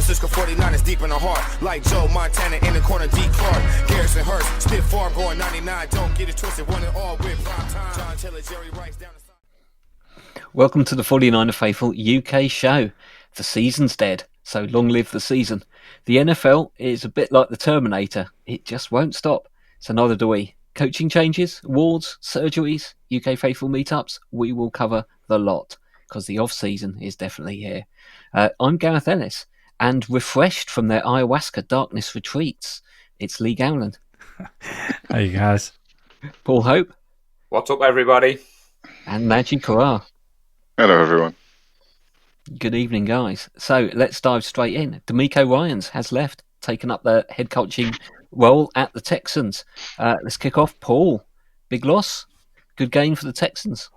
Francisco 49ers deep in the heart. Like Joe Montana in the corner, D. Clark. Garrison Hurst, stiff farm going 99. Don't get it twisted, one and all with prime time. John Taylor, Jerry Rice down the side. Welcome to the 49er Faithful UK show. The season's dead, so long live the season. The NFL is a bit like the Terminator. It just won't stop. So neither do we. Coaching changes, awards, surgeries, UK Faithful meetups, we will cover the lot because the off-season is definitely here. I'm Gareth Ellis, and refreshed from their ayahuasca darkness retreats, it's Lee Gowland. Hey guys. Paul Hope. What's up, everybody? And Najee Karar. Hello, everyone. Good evening, guys. So let's dive straight in. D'Amico Ryans has left, taken up the head coaching role at the Texans. Let's kick off. Paul, big loss, good gain for the Texans.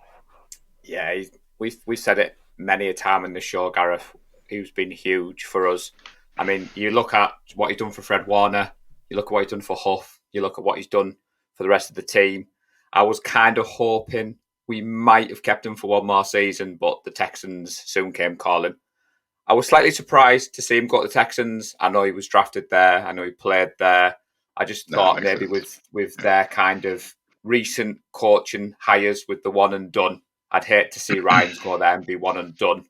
Yeah, we've said it many a time in the show, Gareth. He's been huge for us. I mean, you look at what he's done for Fred Warner, you look at what he's done for Huff, you look at what he's done for the rest of the team. I was kind of hoping we might have kept him for one more season, but the Texans soon came calling. I was slightly surprised to see him go to the Texans. I know he was drafted there. I know he played there. I just thought maybe with their kind of recent coaching hires with the one and done, I'd hate to see Ryans go there and be one and done.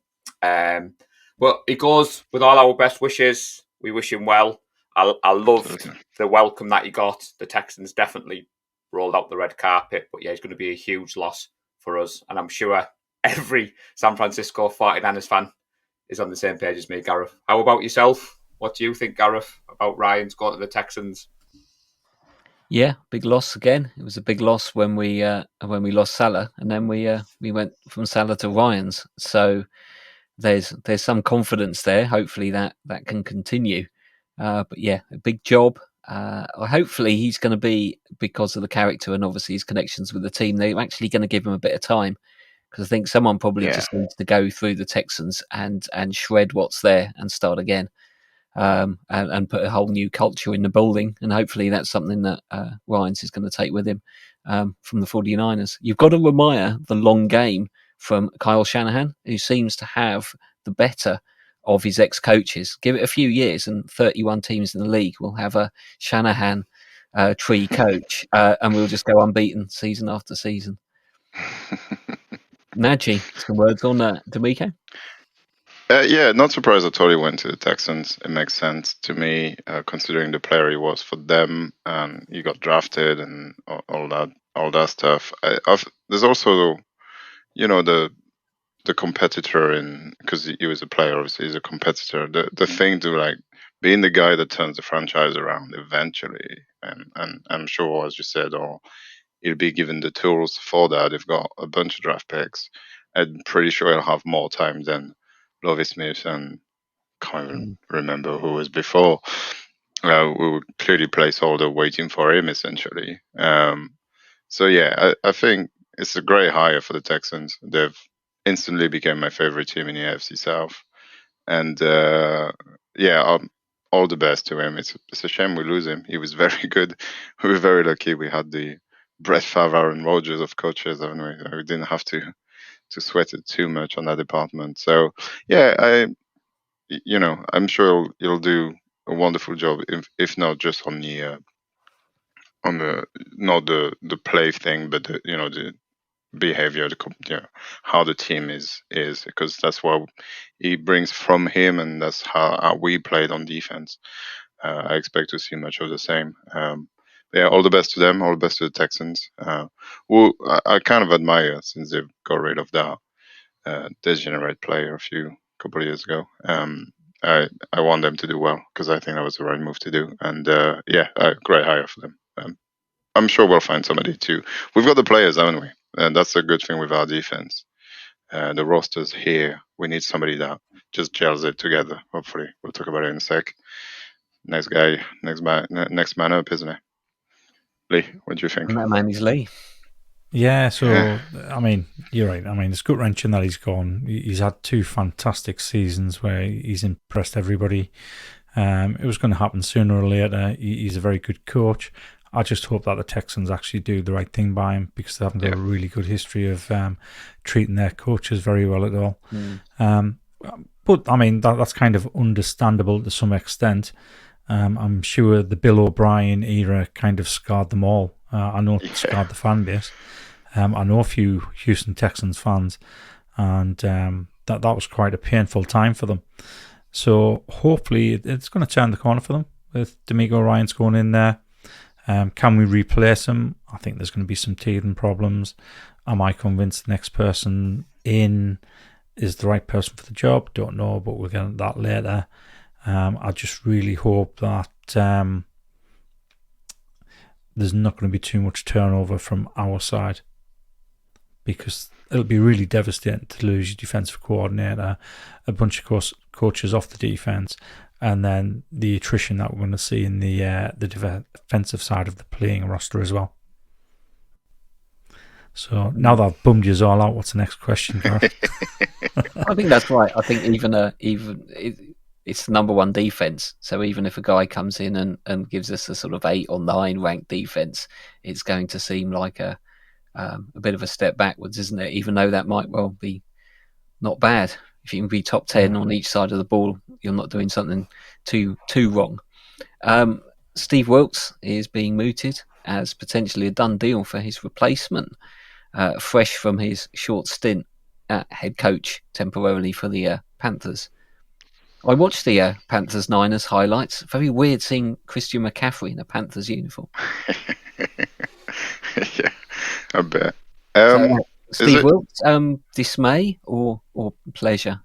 But he goes with all our best wishes. We wish him well. I loved the welcome that he got. The Texans definitely rolled out the red carpet. But yeah, he's going to be a huge loss for us. And I'm sure every San Francisco 49ers fan is on the same page as me, Gareth. How about yourself? What do you think, Gareth, about Ryans going to the Texans? Yeah, big loss again. It was a big loss when we lost Salah, and then we went from Salah to Ryans. So there's some confidence there. Hopefully that can continue. But yeah, a big job. Hopefully he's going to be, because of the character and obviously his connections with the team, they're actually going to give him a bit of time, because I think someone probably just needs to go through the Texans and shred what's there and start again. And put a whole new culture in the building. And hopefully that's something that Ryans is going to take with him from the 49ers. You've got to admire the long game from Kyle Shanahan, who seems to have the better of his ex-coaches. Give it a few years and 31 teams in the league will have a Shanahan tree coach, and we'll just go unbeaten season after season. Najee, some words on D'Amico? Yeah, not surprised at all he went to the Texans. It makes sense to me, considering the player he was for them, and he got drafted and all that stuff. There's also, the competitor because he was a player, obviously he's a competitor. The thing to like being the guy that turns the franchise around eventually, and I'm sure, as you said, or he'll be given the tools for that. They've got a bunch of draft picks. I'm pretty sure he'll have more time than Lovie Smith and can't even remember who was before. We were clearly placeholder waiting for him, essentially. So yeah, I think it's a great hire for the Texans. They've instantly became my favorite team in the AFC South, and all the best to him. It's a shame we lose him. He was very good. We were very lucky. We had the Brett Favre, Aaron Rodgers of coaches, haven't we? We didn't have to sweat it too much on that department. So yeah, I'm sure he'll do a wonderful job, if not just on the not the play thing, but the behavior, how the team is, because that's what he brings from him, and that's how we played on defense. I expect to see much of the same. Yeah, all the best to them, all the best to the Texans, who I kind of admire since they've got rid of that degenerate player a couple of years ago. I want them to do well, because I think that was the right move to do. And great hire for them. I'm sure we'll find somebody too. We've got the players, haven't we? And that's a good thing with our defense. The roster's here. We need somebody that just gels it together. Hopefully, we'll talk about it in a sec. Next guy, next man up, isn't it? Lee, what do you think? And that man is Lee. Yeah, so, I mean, you're right. I mean, it's gut-wrenching that he's gone. He's had 2 fantastic seasons where he's impressed everybody. It was going to happen sooner or later. He's a very good coach. I just hope that the Texans actually do the right thing by him, because they haven't got a really good history of treating their coaches very well at all. But I mean, that's kind of understandable to some extent. I'm sure the Bill O'Brien era kind of scarred them all. I know it scarred the fan base. I know a few Houston Texans fans, and that was quite a painful time for them. So hopefully it's going to turn the corner for them with D'Amico Ryans going in there. Can we replace him? I think there's going to be some teething problems. Am I convinced the next person in is the right person for the job? Don't know, but we'll get into that later. I just really hope that there's not going to be too much turnover from our side, because it'll be really devastating to lose your defensive coordinator, a bunch of coaches off the defense, and then the attrition that we're going to see in the defensive side of the playing roster as well. So now that I've bummed you all out, what's the next question, Gareth? I think that's right. I think it's the number one defense. So even if a guy comes in and gives us a sort of 8 or 9 ranked defense, it's going to seem like a bit of a step backwards, isn't it? Even though that might well be not bad. If you can be top 10 on each side of the ball, you're not doing something too wrong. Steve Wilkes is being mooted as potentially a done deal for his replacement, fresh from his short stint at head coach temporarily for the Panthers. I watched the Panthers-Niners highlights. Very weird seeing Christian McCaffrey in a Panthers uniform. Yeah, I bet. Steve Wilkes, dismay or pleasure?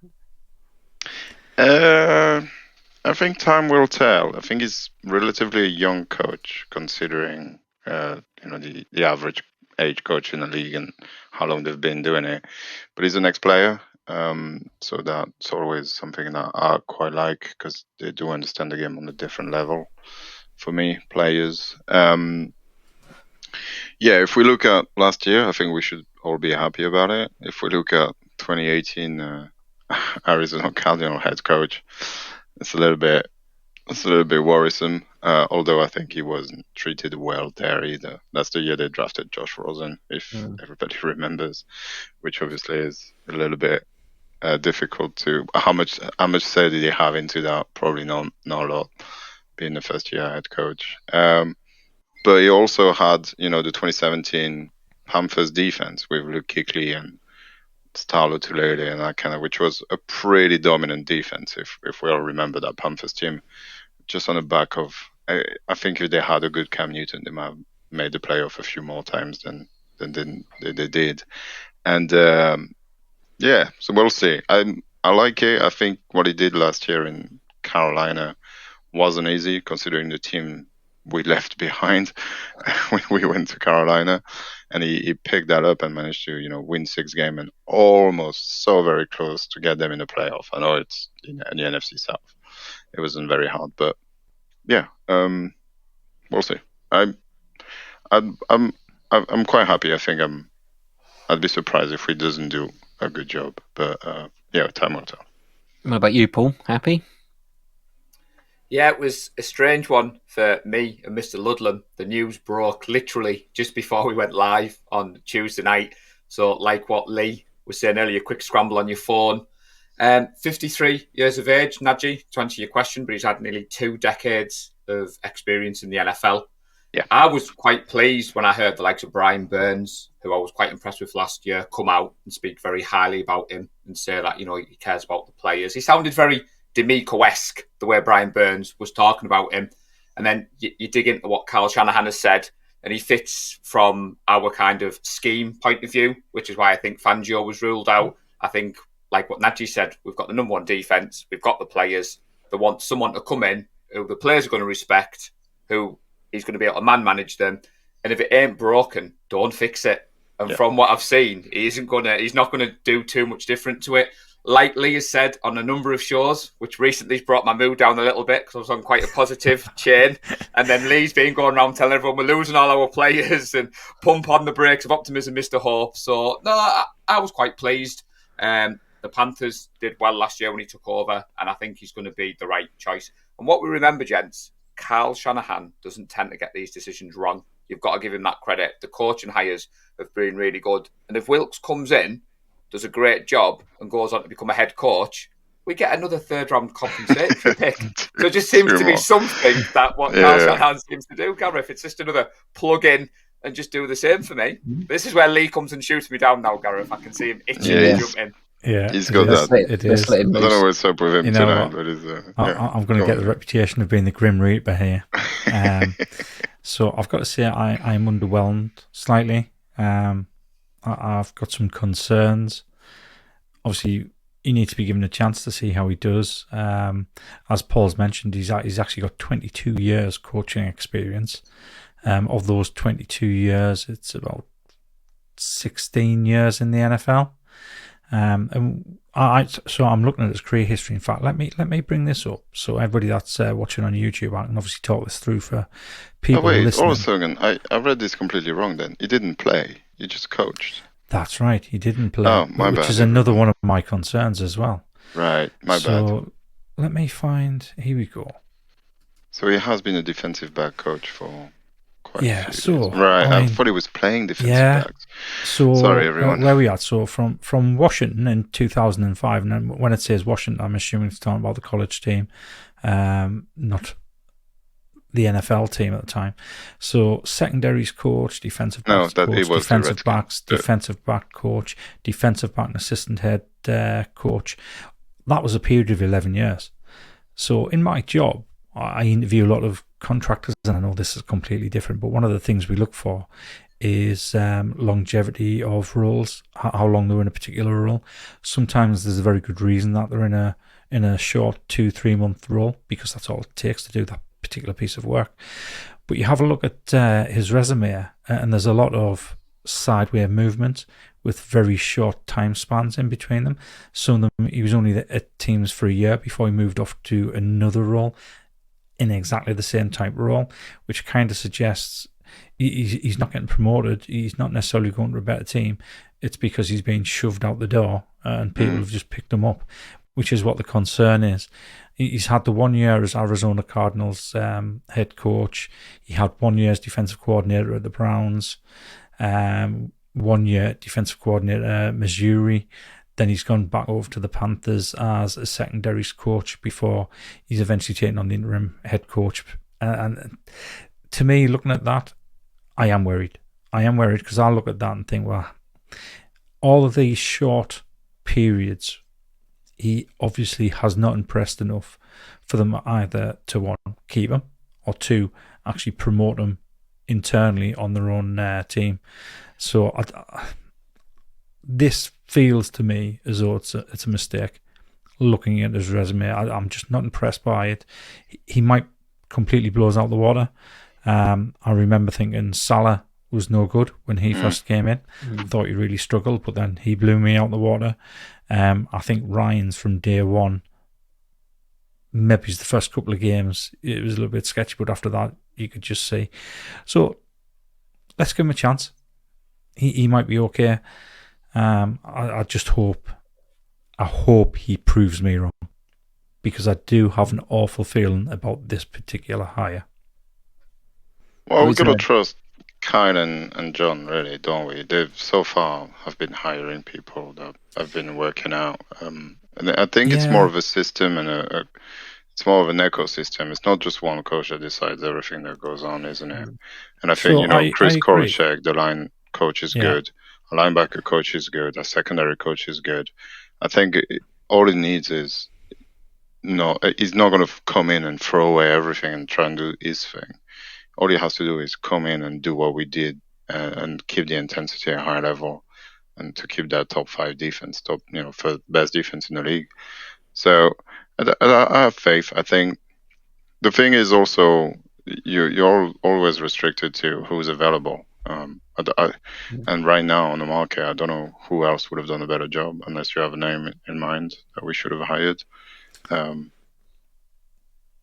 I think time will tell. I think he's relatively a young coach, considering the average age coach in the league and how long they've been doing it. But he's an ex-player, so that's always something that I quite like, because they do understand the game on a different level. For me, players. Yeah, if we look at last year, I think we should all be happy about it. If we look at 2018 Arizona Cardinal head coach, it's a little bit worrisome. Although I think he wasn't treated well there either. That's the year they drafted Josh Rosen, if everybody remembers, which obviously is a little bit difficult to. How much say did he have into that? Probably not a lot, being the first year head coach. But he also had, the 2017 Panthers defense with Luke Kuechly and Starlo Tulele and that kind of, which was a pretty dominant defense. If we all remember that Panthers team, just on the back of, I think if they had a good Cam Newton, they might have made the playoff a few more times than they did. And yeah, so we'll see. I like it. I think what he did last year in Carolina wasn't easy, considering the team we left behind when we went to Carolina, and he picked that up and managed to win 6 games and almost so very close to get them in the playoff. I know it's in the NFC South. It wasn't very hard, but yeah, we'll see. I'm quite happy. I think I'd be surprised if he doesn't do a good job, but yeah, time will tell. What about you, Paul? Happy? Yeah, it was a strange one for me and Mr. Ludlam. The news broke literally just before we went live on Tuesday night. So like what Lee was saying earlier, quick scramble on your phone. 53 years of age, Najee, to answer your question, but he's had nearly 2 decades of experience in the NFL. Yeah. I was quite pleased when I heard the likes of Brian Burns, who I was quite impressed with last year, come out and speak very highly about him and say that, he cares about the players. He sounded very D'Amico-esque, the way Brian Burns was talking about him. And then you dig into what Kyle Shanahan has said, and he fits from our kind of scheme point of view, which is why I think Fangio was ruled out. I think, like what Najee said, we've got the number one defense, we've got the players. They want someone to come in who the players are going to respect, who he's going to be able to manage them. And if it ain't broken, don't fix it. And from what I've seen, he's not going to do too much different to it. Like Lee has said on a number of shows, which recently has brought my mood down a little bit because I was on quite a positive chain. And then Lee's been going around telling everyone we're losing all our players and pump on the brakes of optimism, Mr. Hope. So, no, I was quite pleased. The Panthers did well last year when he took over, and I think he's going to be the right choice. And what we remember, gents, Kyle Shanahan doesn't tend to get these decisions wrong. You've got to give him that credit. The coaching hires have been really good. And if Wilkes comes in, does a great job and goes on to become a head coach, we get another third-round compensatory pick. So it just seems to be something that what Carl Shanahan seems to do, Gareth. It's just another plug-in and just do the same for me. This is where Lee comes and shoots me down now, Gareth. I can see him itching to jump in. Yeah, he's got that. It is. I don't know what's up with him tonight, but I'm going to get the reputation of being the Grim Reaper here. So I've got to say I'm underwhelmed slightly. I've got some concerns. Obviously, he needs to be given a chance to see how he does. As Paul's mentioned, he's actually got 22 years coaching experience. Of those 22 years, it's about 16 years in the NFL. And so I'm looking at his career history. In fact, let me bring this up so everybody that's watching on YouTube, I can obviously talk this through for people listening. Hold on a second. I read this completely wrong. Then he didn't play; he just coached. That's right. He didn't play, which is another one of my concerns as well. Right, my bad. So let me find. Here we go. So he has been a defensive back coach for quite a few years. Right, I thought he was playing defensive backs. So sorry, everyone. Where we at? So from Washington in 2005, and when it says Washington, I'm assuming it's talking about the college team, not the NFL team at the time. So secondaries coach, defensive backs coach, defensive backs, defensive back coach, defensive back and assistant head coach. That was a period of 11 years. So in my job, I interview a lot of contractors, and I know this is completely different, but one of the things we look for is longevity of roles, how long they're in a particular role. Sometimes there's a very good reason that they're in a short 2-3 month role, because that's all it takes to do that particular piece of work. But you have a look at his resume, and there's a lot of sideways movement with very short time spans in between them. Some of them, he was only at teams for a year before he moved off to another role in exactly the same type of role, which kind of suggests he's not getting promoted. He's not necessarily going to a better team. It's because he's being shoved out the door and people have just picked him up, which is what the concern is. He's had the 1 year as Arizona Cardinals head coach. He had 1 year as defensive coordinator at the Browns, 1 year defensive coordinator at Missouri. Then he's gone back over to the Panthers as a secondaries coach before he's eventually taken on the interim head coach. And to me, looking at that, I am worried. I am worried because I look at that and think, well, all of these short periods, he obviously has not impressed enough for them either to, one, keep him, or two, actually promote him internally on their own team. So this feels to me as though it's a mistake. Looking at his resume, I'm just not impressed by it. He might completely blow us out the water. I remember thinking Salah was no good when he first came in. I thought he really struggled, but then he blew me out the water. I think Ryan's from day one, maybe the first couple of games, it was a little bit sketchy, but after that, you could just see. So let's give him a chance. He might be okay. I just hope he proves me wrong, because I do have an awful feeling about this particular hire. Well, we've got to trust Kyle and John, really, don't we? They've so far have been hiring people that have been working out. And I think it's more of a system and it's more of an ecosystem. It's not just one coach that decides everything that goes on, isn't it? And I think, Chris Korachek, the line coach, is good. A linebacker coach is good. A secondary coach is good. I think all it needs is, he's not going to come in and throw away everything and try and do his thing. All he has to do is come in and do what we did and keep the intensity at a high level and to keep that top 5 defense, for best defense in the league. So I have faith. I think the thing is also you're always restricted to who's available. And right now on the market, I don't know who else would have done a better job unless you have a name in mind that we should have hired.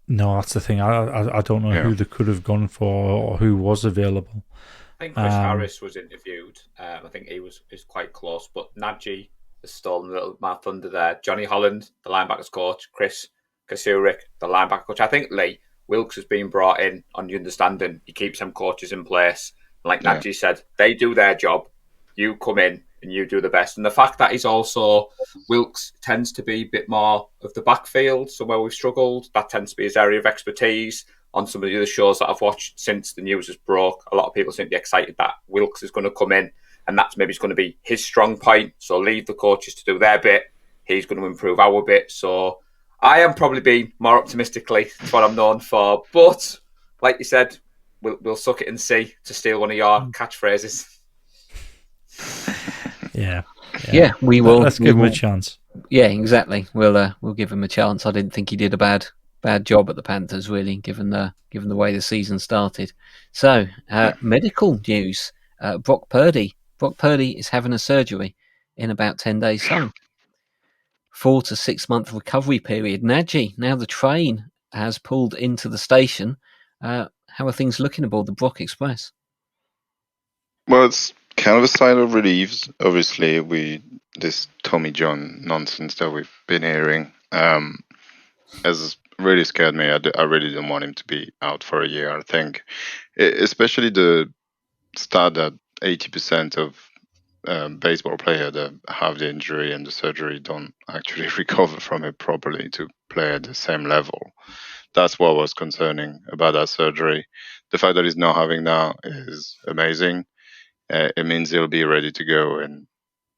No, that's the thing. I don't know who they could have gone for or who was available. I think Chris Harris was interviewed. I think he was quite close, but Najee has stolen a little my thunder there. Johnny Holland, the linebackers coach, Chris Kasurik, the linebacker coach. I think Lee Wilkes has been brought in on the understanding he keeps them coaches in place. Like Najee said, they do their job. You come in. and you do the best. And the fact that he's also, Wilkes tends to be a bit more of the backfield, so where we've struggled, that tends to be his area of expertise. On some of the other shows that I've watched since the news has broke, a lot of people seem to be excited that Wilkes is going to come in, and that's maybe going to be his strong point. So leave the coaches to do their bit. He's going to improve our bit. So I am probably being more optimistically. That's what I'm known for. But like you said, we'll suck it and see, to steal one of your catchphrases. Yeah, we will. Let's give him a chance. Yeah, exactly. We'll give him a chance. I didn't think he did a bad job at the Panthers, really, given the way the season started. So, medical news: Brock Purdy. Brock Purdy is having a surgery in about 10 days' time. 4 to 6 month recovery period. Nadji, now the train has pulled into the station. How are things looking aboard the Brock Express? Well, it's kind of a sign of relief. Obviously, this Tommy John nonsense that we've been hearing has really scared me. I really didn't want him to be out for a year. I think, especially the stat that 80% of baseball players that have the injury and the surgery don't actually recover from it properly to play at the same level. That's what was concerning about that surgery. The fact that he's not having that is amazing. It means he'll be ready to go and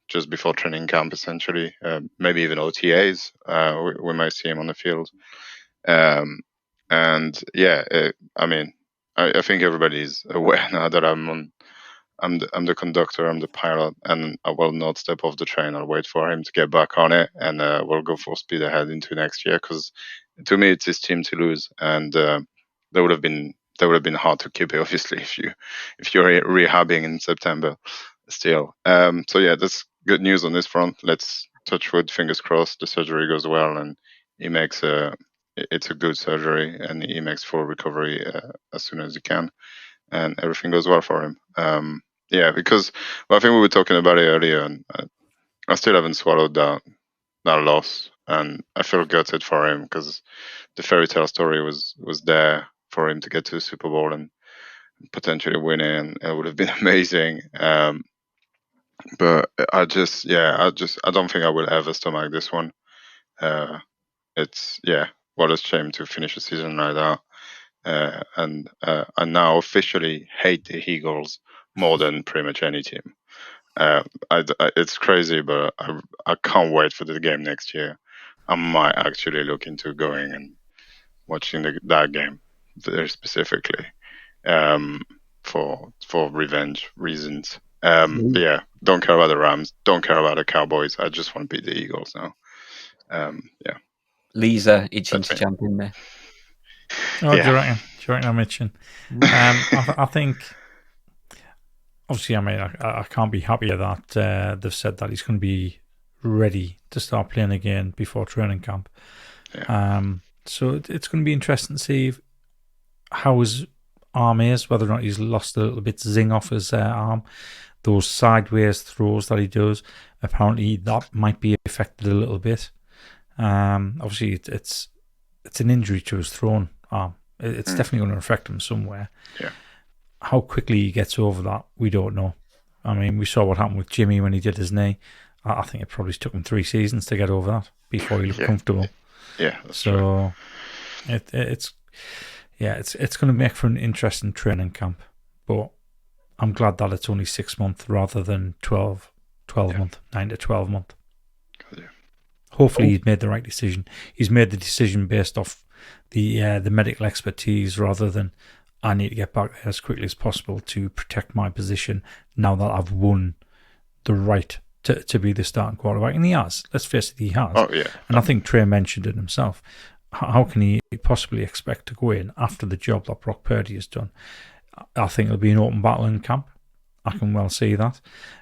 just before training camp, essentially, maybe even OTAs. We might see him on the field. And yeah, I think everybody's aware now that I'm the conductor, I'm the pilot, and I will not step off the train. I'll wait for him to get back on it, and we'll go full speed ahead into next year. Because to me, it's his team to lose, and they would have been hard to keep it, obviously, if you're rehabbing in September still. So yeah, that's good news on this front. Let's touch wood, fingers crossed, the surgery goes well, and it's a good surgery, and he makes full recovery as soon as he can, and everything goes well for him. Yeah, because I think we were talking about it earlier, and I still haven't swallowed that loss, and I feel gutted for him because the fairy tale story was there for him to get to the Super Bowl and potentially win it, and it would have been amazing. But I don't think I will ever stomach this one. It's what a shame to finish a season like that. And I now officially hate the Eagles more than pretty much any team. It's crazy, but I can't wait for the game next year. I might actually look into going and watching that game very specifically for revenge reasons. Yeah, don't care about the Rams, don't care about the Cowboys. I just want to beat the Eagles now. Yeah. Lisa itching to jump in there. Oh, yeah. Do you reckon I'm itching? I think, obviously, I can't be happier that they've said that he's going to be ready to start playing again before training camp. Yeah. So it's going to be interesting to see how his arm is, whether or not he's lost a little bit zing off his arm. Those sideways throws that he does, apparently that might be affected a little bit. Obviously, it's an injury to his thrown arm. It's definitely going to affect him somewhere. Yeah. How quickly he gets over that, we don't know. I mean, we saw what happened with Jimmy when he did his knee. I think it probably took him 3 seasons to get over that before he looked comfortable. Yeah, that's so true. It's going to make for an interesting training camp. But I'm glad that it's only 6 months rather than 12 month, 9 to 12 month. Yeah. Hopefully he's made the right decision. He's made the decision based off the medical expertise rather than I need to get back there as quickly as possible to protect my position now that I've won the right to be the starting quarterback. And he has. Let's face it, he has. Oh, yeah. And I think Trey mentioned it himself. How can he possibly expect to go in after the job that Brock Purdy has done? I think it'll be an open battle in camp. I can well see that.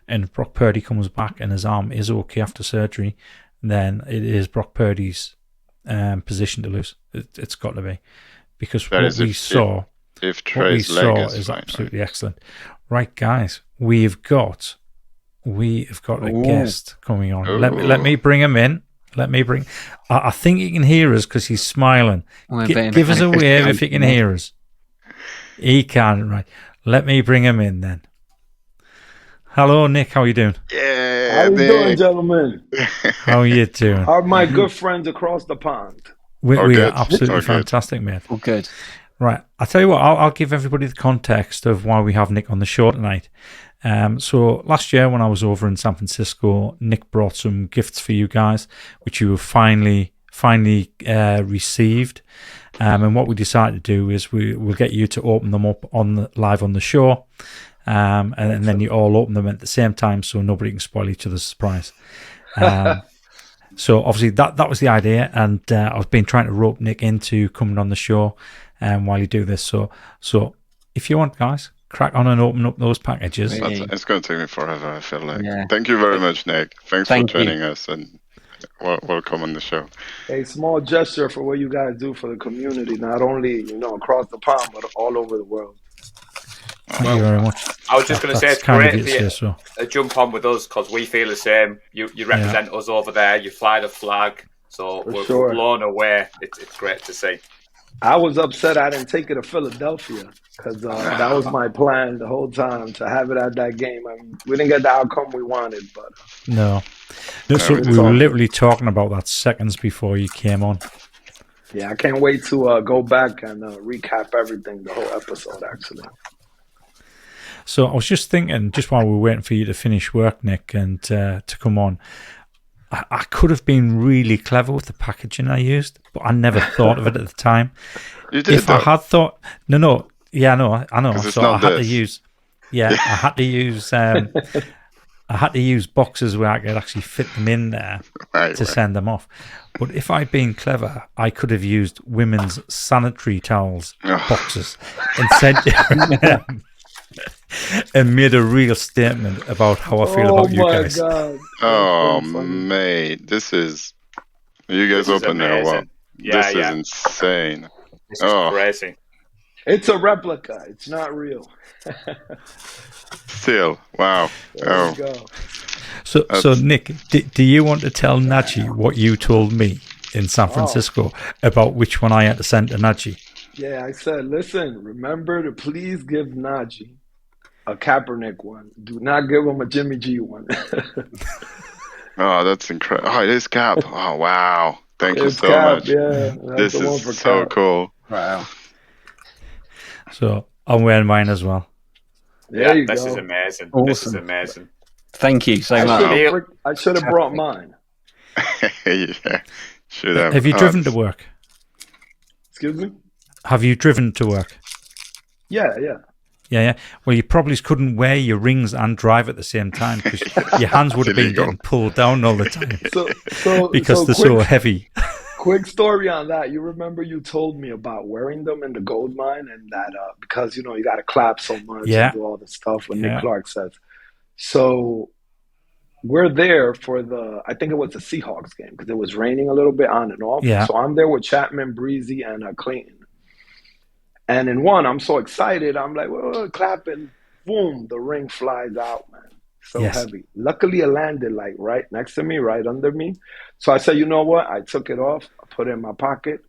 And if Brock Purdy comes back and his arm is okay after surgery, then it is Brock Purdy's position to lose. It's got to be. Because what we saw is absolutely excellent. Right, guys, we've got a guest coming on. Let me bring him in. I think he can hear us because he's smiling. Give us a wave if he can hear us. He can, right. Let me bring him in then. Hello, Nick. How are you doing? Yeah, How you doing, Nick. gentlemen? How are you doing? How are my good friends across the pond? We are good. absolutely Good. fantastic, mate. All good. Right. I'll tell you what, I'll give everybody the context of why we have Nick on the show tonight. So last year when I was over in San Francisco, Nick brought some gifts for you guys, which you have finally received. And what we decided to do is we'll get you to open them up live on the show. And then you all open them at the same time so nobody can spoil each other's surprise. So obviously that was the idea, and I've been trying to rope Nick into coming on the show while you do this. So if you want, guys, crack on and open up those packages. It's going to take me forever, I feel like. Yeah. Thank you very much, Nick. Thanks Thank for you. joining us, and welcome on the show. A small gesture for what you guys do for the community, not only across the pond, but all over the world. Thank you very much. I was just going to say That's it's kind great of you to to say so. jump on with us because we feel the same. You represent us over there. You fly the flag, so we're blown away. It's great to see. I was upset I didn't take it to Philadelphia because that was my plan the whole time to have it at that game. I mean, we didn't get the outcome we wanted, but No, so we were literally talking about that seconds before you came on. yeah, I can't wait to go back and recap everything, the whole episode, actually. So I was just thinking, just while we were waiting for you to finish work, Nick, and to come on, I could have been really clever with the packaging I used, but I never thought of it at the time. You did, If I had thought, I know. it's So not I had this. to use, I had to use boxes where I could actually fit them in there Right. send them off. But if I'd been clever, I could have used women's sanitary towels boxes and sent them. And made a real statement about how I feel about you guys. God. Oh, mate, this is... You guys This is open there. Wow. amazing. Yeah, This is insane. This is crazy. It's a replica. It's not real. Still, wow. There you go. So Nick, do you want to tell Najee what you told me in San Francisco about which one I had to send to Najee? Yeah, I said, listen, remember to please give Najee a Kaepernick one. Do not give him a Jimmy G one. Oh, that's incredible. Oh, it is Cap. Oh, wow. Thank you It's so Cap, much. yeah. This That's the one for is so Cap. cool. Wow. So I'm wearing mine as well. There you this go. is amazing. Awesome. This is amazing. Thank you so much. I should have brought mine. Yeah. Should have. Have you driven to work? Excuse me? Have you driven to work? Yeah. Yeah. Well, you probably couldn't wear your rings and drive at the same time because your hands would have been illegal. getting pulled down all the time So because they're so heavy. Quick story on that. You remember you told me about wearing them in the gold mine and that because, you got to clap so much and do all the stuff when Nick Clark says. So we're there for I think it was the Seahawks game because it was raining a little bit on and off. Yeah. So I'm there with Chapman, Breezy, and Clayton. And in one, I'm so excited. I'm like, whoa, clapping. Boom, the ring flies out, man. So heavy. Luckily, it landed like right next to me, right under me. So I said, you know what? I took it off. I put it in my pocket.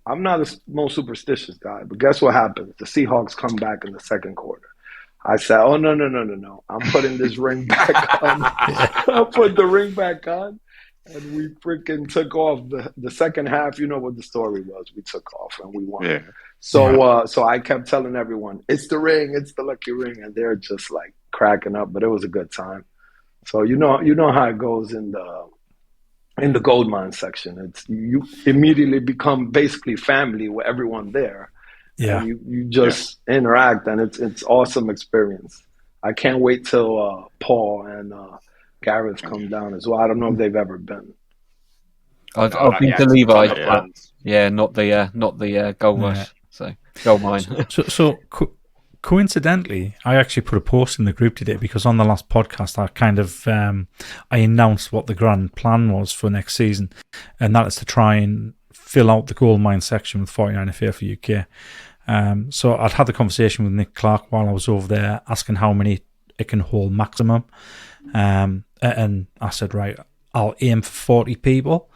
I'm not the most superstitious guy, but guess what happens? The Seahawks come back in the second quarter. I said, oh, no. I'm putting this ring back on. I put the ring back on, and we freaking took off. The second half, you know what the story was. We took off, and we won. Yeah. So I kept telling everyone, it's the ring, it's the lucky ring, and they're just like cracking up, but it was a good time. So you know how it goes in the gold mine section. It's you immediately become basically family with everyone there. Yeah. And you just interact, and it's awesome experience. I can't wait till Paul and Gareth come down as well. I don't know if they've ever been. I've been to Levi. Yeah. Not the gold rush. So gold mine. So coincidentally, I actually put a post in the group today because on the last podcast, I kind of I announced what the grand plan was for next season, and that is to try and fill out the gold mine section with 49FA for UK. So I'd had the conversation with Nick Clark while I was over there, asking how many it can hold maximum, and I said, right, I'll aim for 40 people,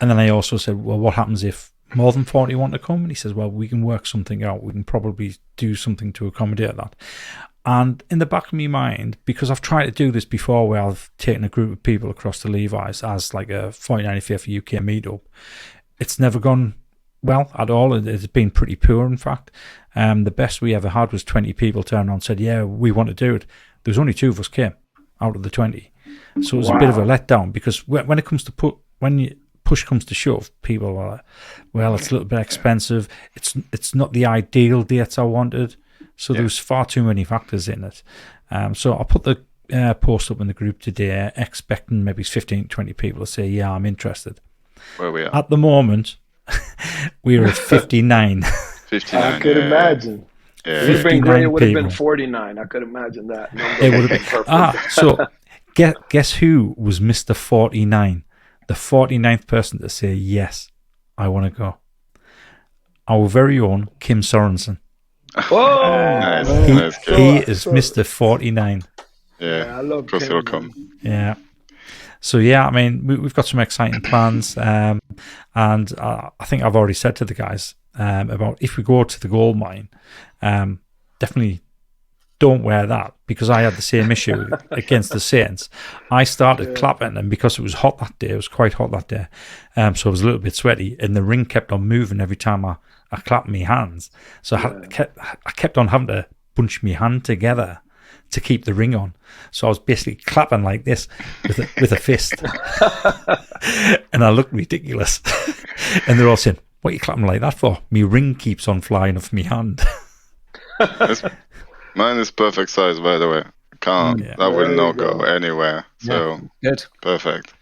and then I also said, well, what happens if more than 40 want to come? And he says, well, we can work something out. We can probably do something to accommodate that. And in the back of my mind, because I've tried to do this before where I've taken a group of people across to Levi's as like a 49th UK meetup, it's never gone well at all. It's been pretty poor, in fact. The best we ever had was 20 people turned around and said, yeah, we want to do it. There was only 2 of us came out of the 20. So it was a bit of a letdown, because when it comes to push comes to shove, people are like, well, it's a little bit expensive. It's not the ideal dates I wanted. So there was far too many factors in it. So I put the post up in the group today, expecting maybe 15, 20 people to say, yeah, I'm interested. Where we are? At the moment, we're at 59. 59. I could imagine. Yeah. It would have been great. It would have been people. 49. I could imagine that. It would have been perfect. So guess who was Mr. 49? The 49th person to say, yes, I want to go. Our very own Kim Sorensen. Whoa! He is Mr. 49. Yeah, I love of course Kim. he'll come. Yeah. So, yeah, I mean, we've got some exciting plans. And I think I've already said to the guys about if we go to the gold mine, definitely don't wear that, because I had the same issue against the Saints. I started clapping, and because it was hot that day, it was quite hot that day, so I was a little bit sweaty, and the ring kept on moving every time I clapped my hands. So I kept on having to bunch my hand together to keep the ring on. So I was basically clapping like this with a fist. And I looked ridiculous. And they're all saying, what are you clapping like that for? Me ring keeps on flying off my hand. Mine is perfect size, by the way. That will not go anywhere. So Good. perfect.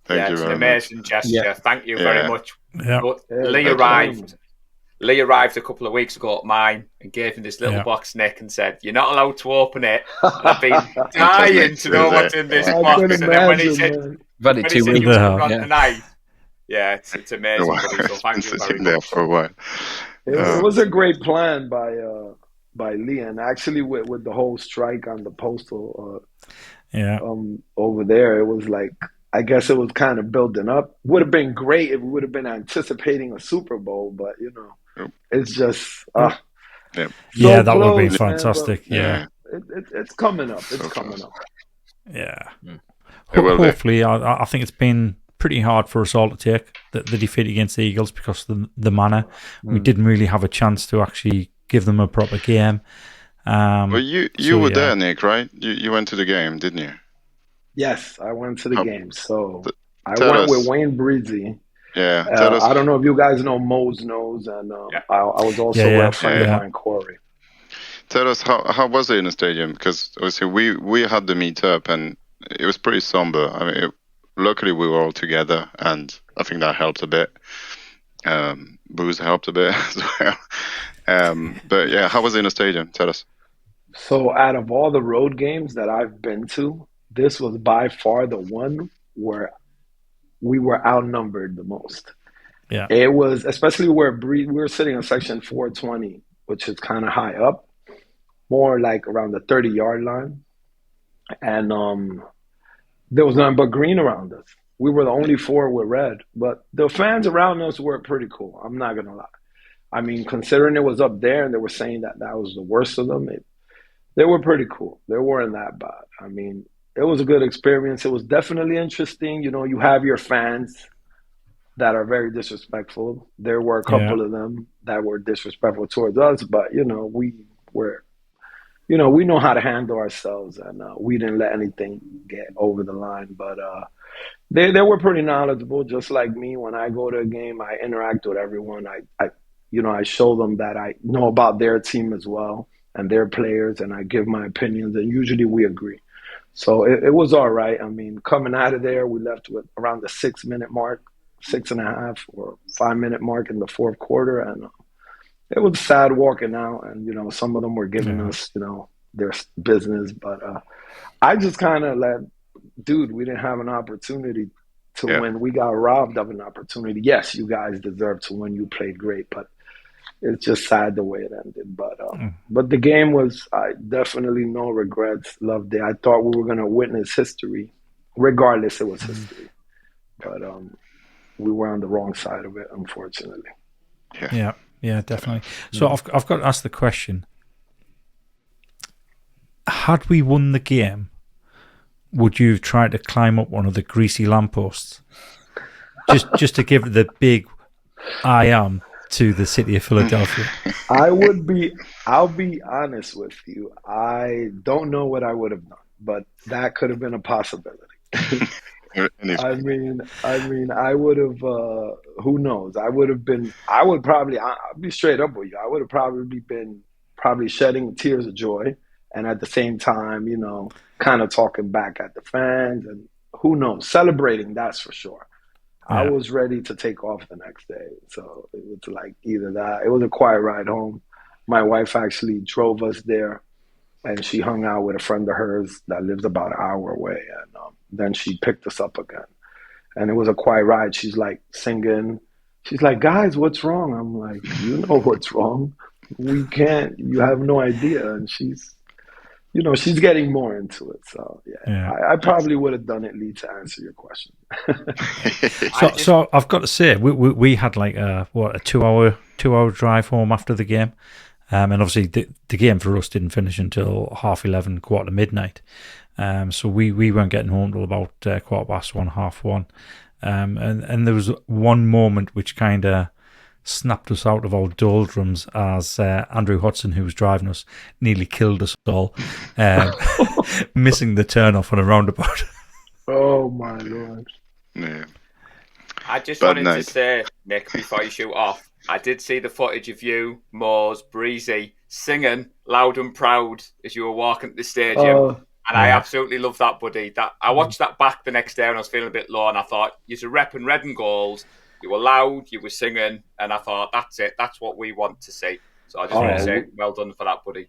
Thank you it's very an much. amazing gesture. Yeah. Thank you very much. Yeah. But Lee arrived a couple of weeks ago at mine and gave me this little box, Nick, and said, "You're not allowed to open it." And I've been dying to know what's in this box. And then when he said, You've had it 2 you weeks. were on tonight, it's amazing. Wow. Buddy, so thank It's you been very sitting there much. for a while. It was a great plan by Lee, and actually with the whole strike on the postal over there, it was like, I guess it was kind of building up. Would have been great if we would have been anticipating a Super Bowl, but it's just that close, would have been man, fantastic. it's coming up. It's coming up. Yeah. Hopefully, I think it's been pretty hard for us all to take the defeat against the Eagles because of the manner. We didn't really have a chance to actually give them a proper game. Well, you were there, Nick, right? You went to the game, didn't you? Yes, I went to the game. So I tell went us. with Wayne Breezy. Yeah. Tell us. I don't know if you guys know Mo's Nose, and I was also with a friend of mine, Corey. Tell us, how was it in the stadium? Because obviously we had the meet up and it was pretty somber. I mean, luckily we were all together, and I think that helped a bit. Booze helped a bit as well. But yeah, how was it in the stadium? Tell us. So out of all the road games that I've been to, this was by far the one where we were outnumbered the most. Yeah. It was, especially where we were sitting in section 420, which is kind of high up, more like around the 30-yard line. And there was nothing but green around us. We were the only 4 with red, but the fans around us were pretty cool. I'm not going to lie. I mean, considering it was up there and they were saying that was the worst of them, they were pretty cool. They weren't that bad. I mean, it was a good experience. It was definitely interesting. You know, you have your fans that are very disrespectful. There were a couple of them that were disrespectful towards us, but, we know how to handle ourselves, and we didn't let anything get over the line. But they were pretty knowledgeable, just like me. When I go to a game, I interact with everyone. I show them that I know about their team as well and their players, and I give my opinions, and usually we agree. So it was all right. I mean, coming out of there, we left with around the 6-minute mark, 6.5 or 5-minute mark in the fourth quarter, and it was sad walking out. And some of them were giving us, their business, but I just kind of we didn't have an opportunity to win. We got robbed of an opportunity. Yes, you guys deserve to win. You played great, but it's just sad the way it ended. But the game was, definitely no regrets. Loved it. I thought we were going to witness history. Regardless, it was history. But we were on the wrong side of it, unfortunately. Yeah, definitely. So I've got to ask the question. had we won the game, would you have tried to climb up one of the greasy lampposts? Just to give the big I am to the city of Philadelphia. I'll be honest with you. I don't know what I would have done, but that could have been a possibility. I mean, I would have. Who knows? I would probably. I'll be straight up with you. I would have probably been shedding tears of joy, and at the same time, kind of talking back at the fans, and who knows, celebrating. That's for sure. I was ready to take off the next day, so it was like either that. It was a quiet ride home. My wife actually drove us there, and she hung out with a friend of hers that lives about an hour away, and then she picked us up again. And it was a quiet ride. She's like singing. She's like, "Guys, what's wrong?" I'm like, "You know what's wrong. We can't. You have no idea." And she's getting more into it. So yeah. I probably would have done it, Lee, to answer your question. So I've got to say, we had like a 2-hour drive home after the game, and obviously the game for us didn't finish until 11:30, quarter to midnight. So we weren't getting home till about 1:15, 1:30. And there was one moment which kind of snapped us out of our doldrums as Andrew Hodson, who was driving us, nearly killed us all, missing the turn off on a roundabout. Oh my Lord. Yeah. I just wanted to say, Nick, before you shoot off, I did see the footage of you, Moores, Breezy, singing loud and proud as you were walking to the stadium. And I absolutely love that, buddy. That I watched that back the next day and I was feeling a bit low, and I thought, you're repping red and gold. You were loud, you were singing, and I thought, that's it. That's what we want to see. So I just want to say, well done for that, buddy.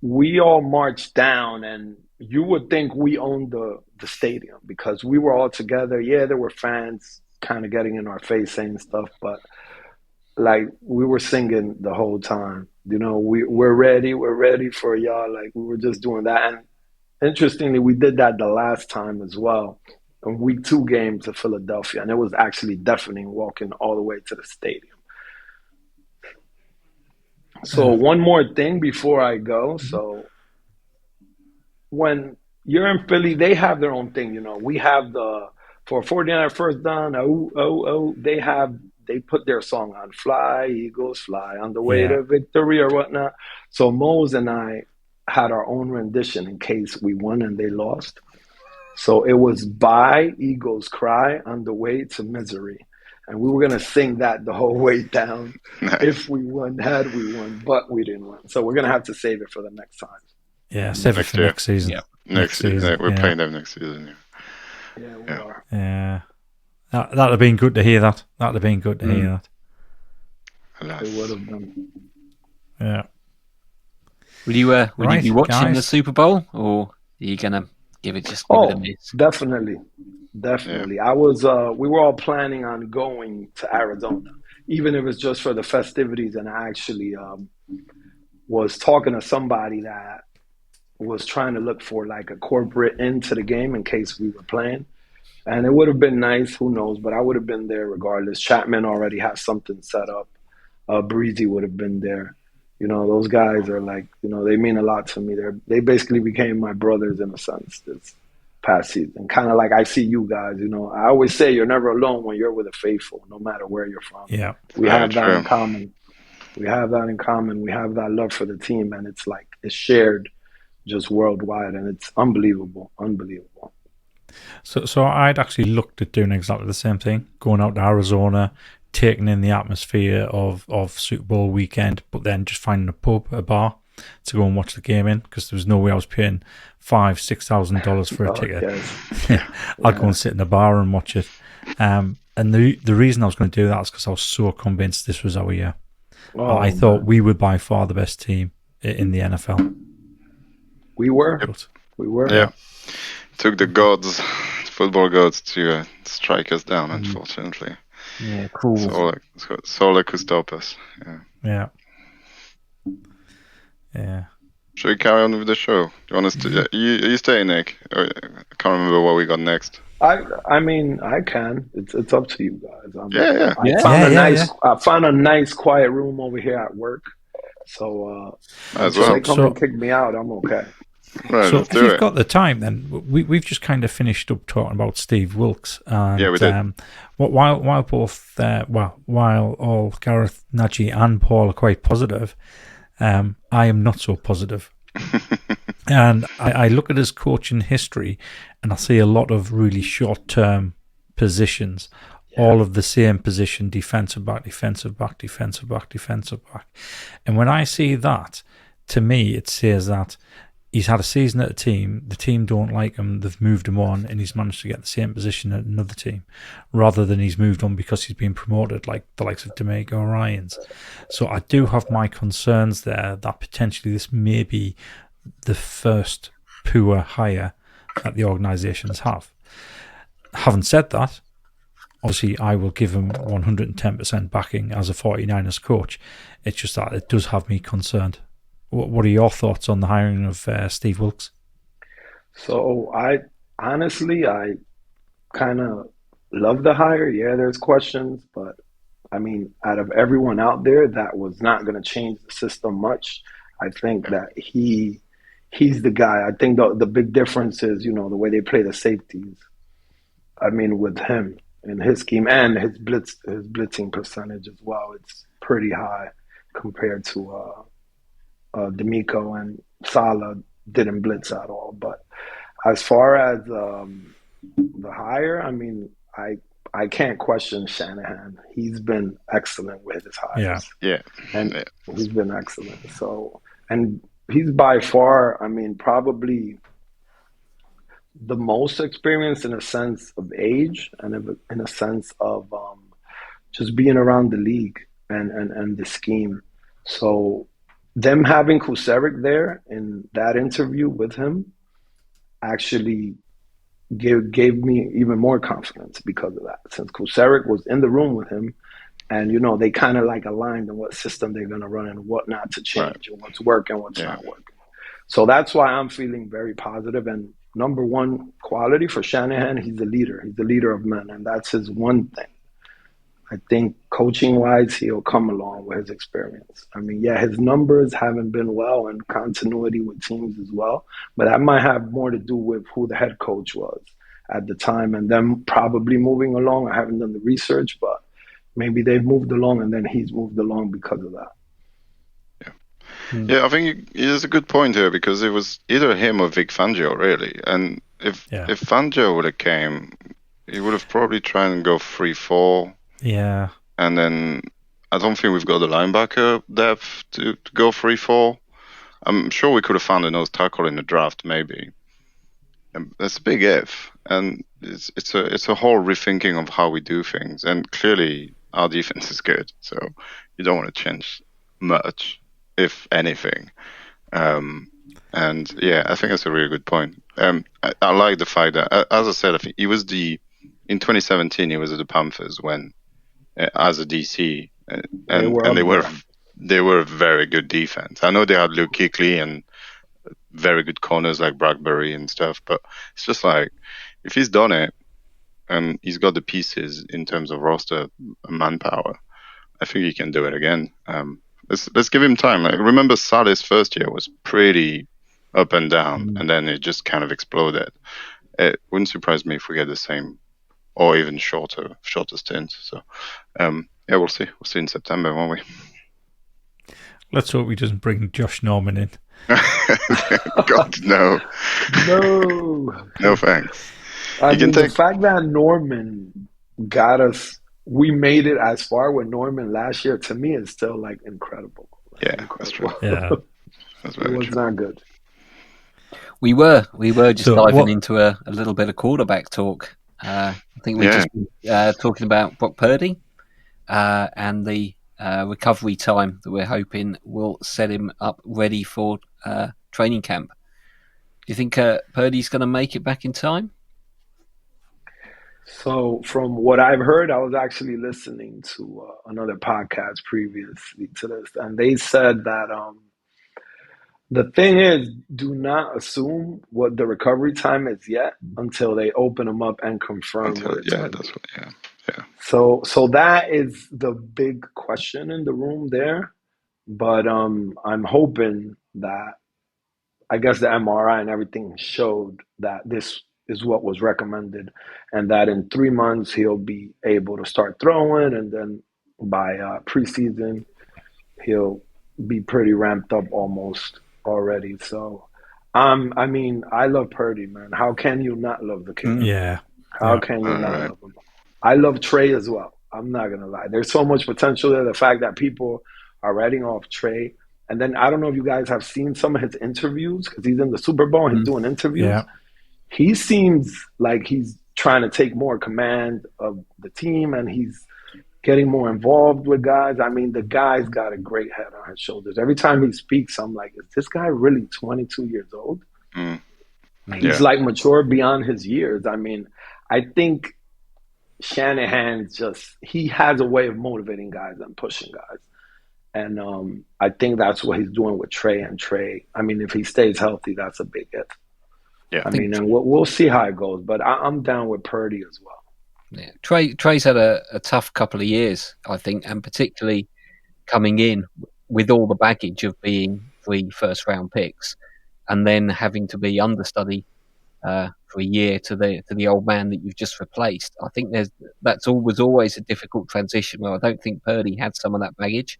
We all marched down, and you would think we owned the stadium because we were all together. Yeah, there were fans kind of getting in our face saying stuff, but like we were singing the whole time. We're ready for y'all. Like we were just doing that. And interestingly, we did that the last time as well. In week 2 game to Philadelphia, and it was actually deafening walking all the way to the stadium. So one more thing before I go. So when you're in Philly, they have their own thing. We have for 49 first down, they put their song on, "Fly, Eagles, Fly," on the way to victory or whatnot. So Mose and I had our own rendition in case we won and they lost. So it was "Bye, Eagles Cry" on the way to misery. And we were going to sing that the whole way down. Nice. If we won, had we won, but we didn't win. So we're going to have to save it for the next time. Yeah, save it for next season. Yeah. Next season. We're playing them next season. Yeah, we are. Yeah. That'd have been good to hear that. It would have been. Yeah. Will you be watching guys. the Super Bowl, or are you gonna give it a miss? Definitely. I was. We were all planning on going to Arizona, even if it's just for the festivities. And I actually was talking to somebody that was trying to look for like a corporate into the game in case we were playing. And it would have been nice, who knows, but I would have been there regardless. Chapman already has something set up. Breezy would have been there. Those guys are like, they mean a lot to me. They basically became my brothers in a sense this past season. Kind of like I see you guys, I always say you're never alone when you're with the faithful, no matter where you're from. Yeah. We have that in common. We have that love for the team, and it's like it's shared just worldwide, and it's unbelievable. So I'd actually looked at doing exactly the same thing, going out to Arizona, taking in the atmosphere of Super Bowl weekend, but then just finding a bar to go and watch the game in, because there was no way I was paying $5,000-$6,000 for a ticket. I'd go and sit in a bar and watch it. And the reason I was going to do that is because I was so convinced this was our year. I thought we were by far the best team in the NFL. We were. Yep. We were. Yeah. Took the football gods to strike us down, unfortunately. Yeah, cool. Solar could stop us. Yeah. Should we carry on with the show? Do you want us to? You stay, Nick. I can't remember what we got next. I mean, I can. It's up to you guys. I found a nice quiet room over here at work. So as until they come and kick me out, I'm okay. Right, So let's if do you've it. got the time, then we've just kind of finished up talking about Steve Wilkes, and Yeah, we did. while both while all Gareth, Nagy, and Paul are quite positive, I am not so positive. And I look at his coaching history, and I see a lot of really short-term positions, all of the same position: defensive back, defensive back, defensive back, defensive back. And when I see that, to me, it says that he's had a season at a team, the team don't like him, they've moved him on, and he's managed to get the same position at another team, rather than he's moved on because he's been promoted, like the likes of D'Amico or Ryans. So I do have my concerns there that potentially this may be the first poor hire that the organisations have. Having said that, obviously I will give him 110% backing as a 49ers coach. It's just that it does have me concerned. What are your thoughts on the hiring of Steve Wilkes? So I kind of love the hire. Yeah, there's questions, but I mean, out of everyone out there, that was not going to change the system much. I think that he's the guy. I think the big difference is, you know, the way they play the safeties. I mean, with him and his scheme and his blitzing percentage as well, it's pretty high compared to D'Amico and Salah didn't blitz at all. But as far as the hire, I mean, I can't question Shanahan. He's been excellent with his hires. Yeah. And Yeah. he's been excellent. So, and he's by far, I mean, probably the most experienced in a sense of age and in a sense of just being around the league and the scheme. So them having Kuserik there in that interview with him actually gave me even more confidence because of that. Since Kuserik was in the room with him, and you know they kind of like aligned on what system they're going to run and what not to change, and what's working, what's not working. So that's why I'm feeling very positive. And number one quality for Shanahan, he's a leader. He's the leader of men, and that's his one thing. I think coaching-wise, he'll come along with his experience. I mean, yeah, his numbers haven't been well and continuity with teams as well, but that might have more to do with who the head coach was at the time and them probably moving along. I haven't done the research, but maybe they've moved along and then he's moved along because of that. Yeah, I think he has a good point here because it was either him or Vic Fangio, really. And if Fangio would have came, he would have probably tried and go 3-4. Yeah. And then I don't think we've got the linebacker depth to go 3-4. I'm sure we could have found a nose tackle in the draft, maybe. And that's a big if. And it's a whole rethinking of how we do things. And clearly our defense is good, so you don't want to change much, if anything. And yeah, I think that's a really good point. I like the fact that, as I said, I think he was in 2017, he was at the Panthers when, as a DC, they were a very good defense. I know they had Luke Kuechly and very good corners like Bradbury and stuff, but it's just like if he's done it and he's got the pieces in terms of roster manpower, I think he can do it again. Let's give him time. Like, remember Saleh's first year was pretty up and down, and then it just kind of exploded. It wouldn't surprise me if we get the same or even shorter stint. So yeah, we'll see. We'll see in September, won't we? Let's hope he doesn't bring Josh Norman in. God, no. No thanks. The fact that Norman got us, we made it as far with Norman last year, to me is still like incredible. That's true. Yeah. That's very it was true. not good. We were just diving into a little bit of quarterback talk. I think we're just talking about Brock Purdy and the recovery time that we're hoping will set him up ready for training camp. Do you think Purdy's going to make it back in time? So from what I've heard, I was actually listening to another podcast previously to this, and they said that the thing is, do not assume what the recovery time is yet until they open them up and confirm what it's going to be. Yeah. So that is the big question in the room there. But I'm hoping that I guess the MRI and everything showed that this is what was recommended, and that in 3 months he'll be able to start throwing, and then by preseason he'll be pretty ramped up almost already. So, I mean, I love Purdy, man. How can you not love the kid? Yeah. How can you All not right. love him? I love Trey as well. I'm not gonna lie. There's so much potential there. The fact that people are writing off Trey, and then I don't know if you guys have seen some of his interviews because he's in the Super Bowl and he's doing interviews. Yeah. He seems like he's trying to take more command of the team, and he's getting more involved with guys. I mean, the guy's got a great head on his shoulders. Every time he speaks, I'm like, is this guy really 22 years old? Mm. He's Yeah. like mature beyond his years. I mean, I think Shanahan he has a way of motivating guys and pushing guys. And I think that's what he's doing with Trey. And Trey, I mean, if he stays healthy, that's a big hit. Yeah. I mean, and we'll see how it goes. But I'm down with Purdy as well. Yeah, Trey's had a tough couple of years, I think, and particularly coming in with all the baggage of being 3 first-round picks, and then having to be understudy for a year to the old man that you've just replaced. I think was always a difficult transition. Where I don't think Purdy had some of that baggage.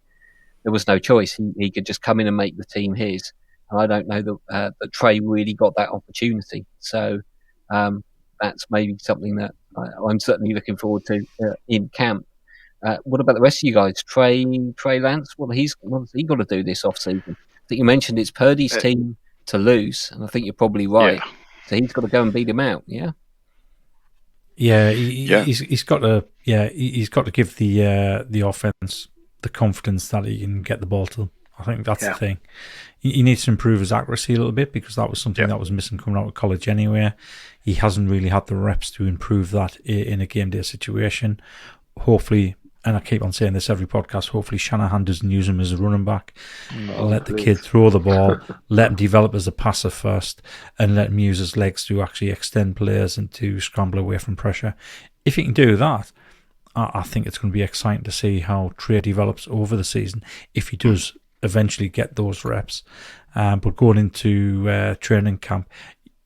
There was no choice. He could just come in and make the team his. And I don't know that Trey really got that opportunity. So that's maybe something that I'm certainly looking forward to in camp. What about the rest of you guys? Trey Lance, what's he got to do this off-season? I think you mentioned it's Purdy's team to lose, and I think you're probably right. Yeah. So he's got to go and beat him out, yeah? Yeah, he's got to. Yeah, he's got to give the offense the confidence that he can get the ball to them. I think that's the thing. He needs to improve his accuracy a little bit because that was something that was missing coming out of college anyway. He hasn't really had the reps to improve that in a game day situation. Hopefully, and I keep on saying this every podcast, hopefully Shanahan doesn't use him as a running back. Let the kid throw the ball, let him develop as a passer first, and let him use his legs to actually extend players and to scramble away from pressure. If he can do that, I think it's going to be exciting to see how Trey develops over the season if he does eventually get those reps. But going into training camp,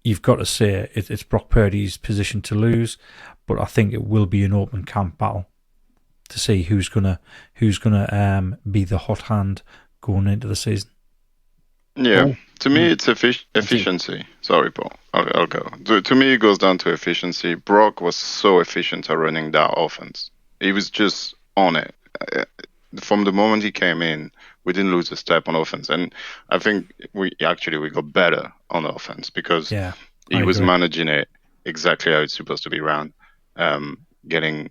you've got to say it's Brock Purdy's position to lose, but I think it will be an open camp battle to see who's gonna be the hot hand going into the season. Yeah, to me it's efficiency. Sorry, Paul. I'll go. To me, it goes down to efficiency. Brock was so efficient at running that offense. He was just on it. From the moment he came in, we didn't lose a step on offense. And I think we got better on offense because he was managing it exactly how it's supposed to be run. Getting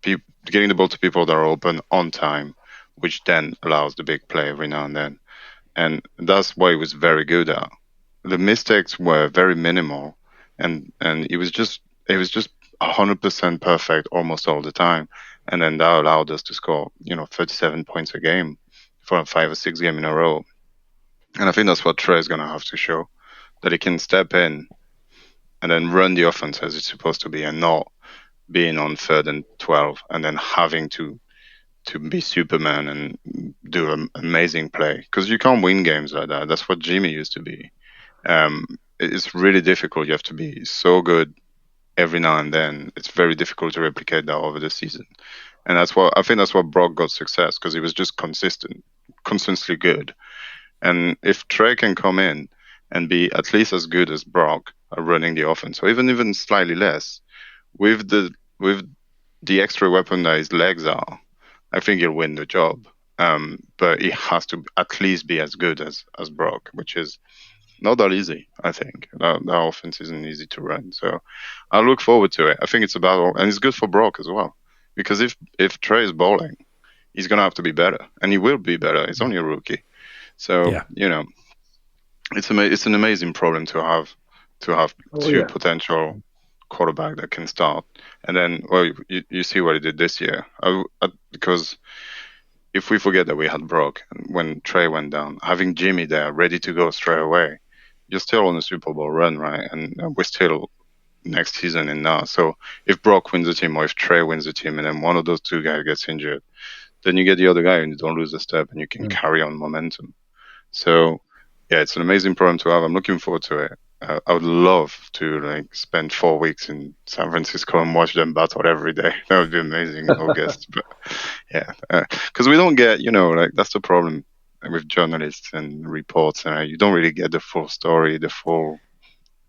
the ball to people that are open on time, which then allows the big play every now and then. And that's what he was very good at. The mistakes were very minimal, and it was just 100% perfect almost all the time. And then that allowed us to score, 37 points a game for 5 or 6 games in a row. And I think that's what Trey is going to have to show, that he can step in and then run the offense as it's supposed to be, and not being on 3rd and 12 and then having to be Superman and do an amazing play, because you can't win games like that. That's what Jimmy used to be. It's really difficult. You have to be so good every now and then. It's very difficult to replicate that over the season, and that's what Brock got success, because he was just constantly good. And if Trey can come in and be at least as good as Brock at running the offense, or even slightly less, with the extra weapon that his legs are, I think he'll win the job. But he has to at least be as good as Brock, which is not that easy. I think that offense isn't easy to run. So I look forward to it. I think it's and it's good for Brock as well, because if Trey is balling, he's gonna have to be better, and he will be better. He's only a rookie, so it's an amazing problem to have two potential quarterback that can start. And then, well, you see what he did this year. Because if we forget that we had Brock, and when Trey went down, having Jimmy there ready to go straight away, you're still on a Super Bowl run, right? And we're still next season in now. So if Brock wins the team, or if Trey wins the team, and then one of those two guys gets injured, then you get the other guy and you don't lose a step, and you can carry on momentum. So yeah, it's an amazing program to have. I'm looking forward to it. I would love to like spend 4 weeks in San Francisco and watch them battle every day. That would be amazing in August. But yeah, because we don't get, like that's the problem with journalists and reports. You don't really get the full story, the full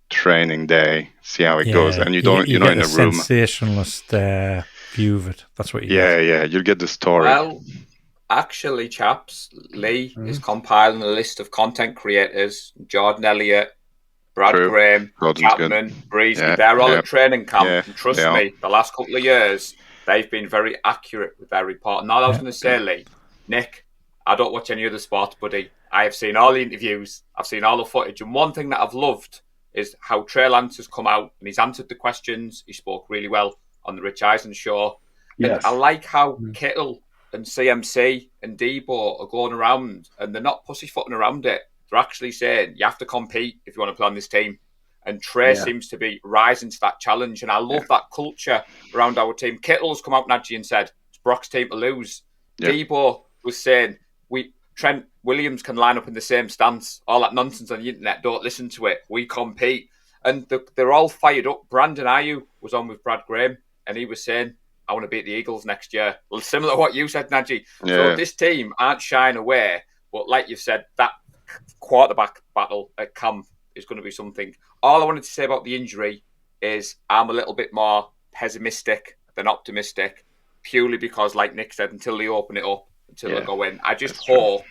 training day, see how it goes, and you you're not get in a a room. sensationalist view of it. That's what you get. Yeah, you'll get the story. Well, actually, chaps, Lee is compiling a list of content creators: Jordan Elliott, Brad True. Graham, Gordon's Chapman, good. Breezy. Yeah, They're all yeah. at training camp. Yeah, And trust they are. me, the last couple of years, they've been very accurate with their report. And all I was Yeah. going to say, Lee, Nick, I don't watch any other sports, buddy. I have seen all the interviews. I've seen all the footage. And one thing that I've loved is how Trey Lance has come out and he's answered the questions. He spoke really well on the Rich Eisen show. Yes. And I like how Kittle and CMC and Debo are going around and they're not pussyfooting around it. They're actually saying you have to compete if you want to play on this team. And Trey seems to be rising to that challenge. And I love that culture around our team. Kittle's come out, Nadji, and said, it's Brock's team to lose. Yeah. Debo was saying, Trent Williams can line up in the same stance. All that nonsense on the internet, don't listen to it. We compete. And they're all fired up. Brandon Ayew was on with Brad Graham, and he was saying, I want to beat the Eagles next year. Well, similar to what you said, Nadji. Yeah. So this team aren't shying away. But like you've said, that quarterback battle at camp is going to be something. All I wanted to say about the injury is I'm a little bit more pessimistic than optimistic, purely because, like Nick said, until they open it up, until they go in, I just hope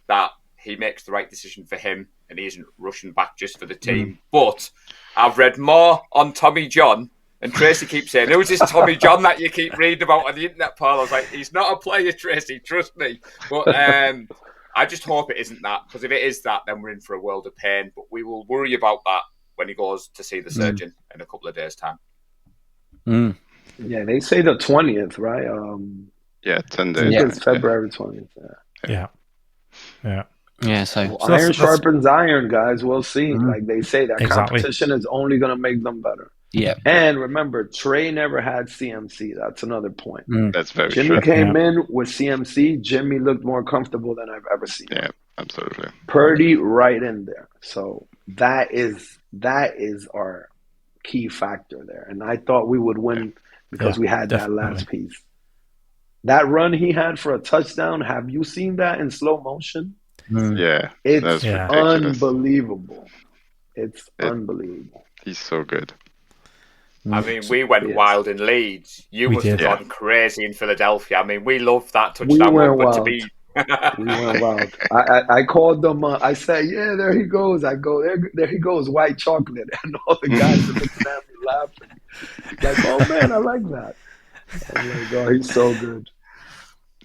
that he makes the right decision for him and he isn't rushing back just for the team. But I've read more on Tommy John, and Tracy keeps saying, who's this Tommy John that you keep reading about on the internet, Paul? I was like, he's not a player, Tracy, trust me. But I just hope it isn't that, because if it is that, then we're in for a world of pain. But we will worry about that when he goes to see the surgeon in a couple of days' time. Yeah, they say the 20th, right? 10 days. I think it's February 20th. Yeah. So iron sharpens iron, guys. We'll see. Like they say, that competition is only going to make them better. Yeah. And remember, Trey never had CMC. That's another point. That's very Jimmy true. came in with CMC. Jimmy looked more comfortable than I've ever seen. Yeah, absolutely. Purdy right in there. So that is our key factor there. And I thought we would win because we had that last piece. That run he had for a touchdown, have you seen that in slow motion? Yeah. It's unbelievable. It's unbelievable. He's so good. I mean, we went wild in Leeds. You must have gone crazy in Philadelphia. I mean, we loved that touchdown. We went wild. We went wild. I called them. I said, "Yeah, there he goes." I go, there he goes, white chocolate, and all the guys are looking at me laughing. Like, oh man, I like that. I'm like, oh, he's so good.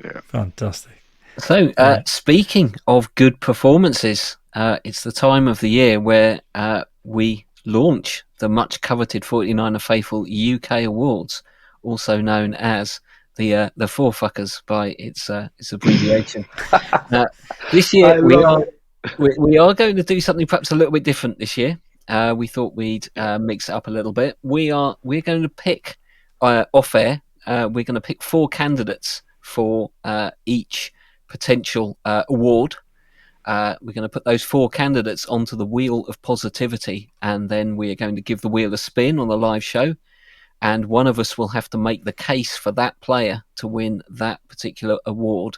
Yeah, fantastic. So, speaking of good performances, it's the time of the year where we launch the much coveted 49er Faithful UK Awards, also known as the Four Fuckers by its abbreviation. This year we are going to do something perhaps a little bit different this year. We thought we'd mix it up a little bit. We're going to pick off air. We're going to pick 4 candidates for each potential award. We're going to put those 4 candidates onto the wheel of positivity, and then we are going to give the wheel a spin on the live show, and one of us will have to make the case for that player to win that particular award.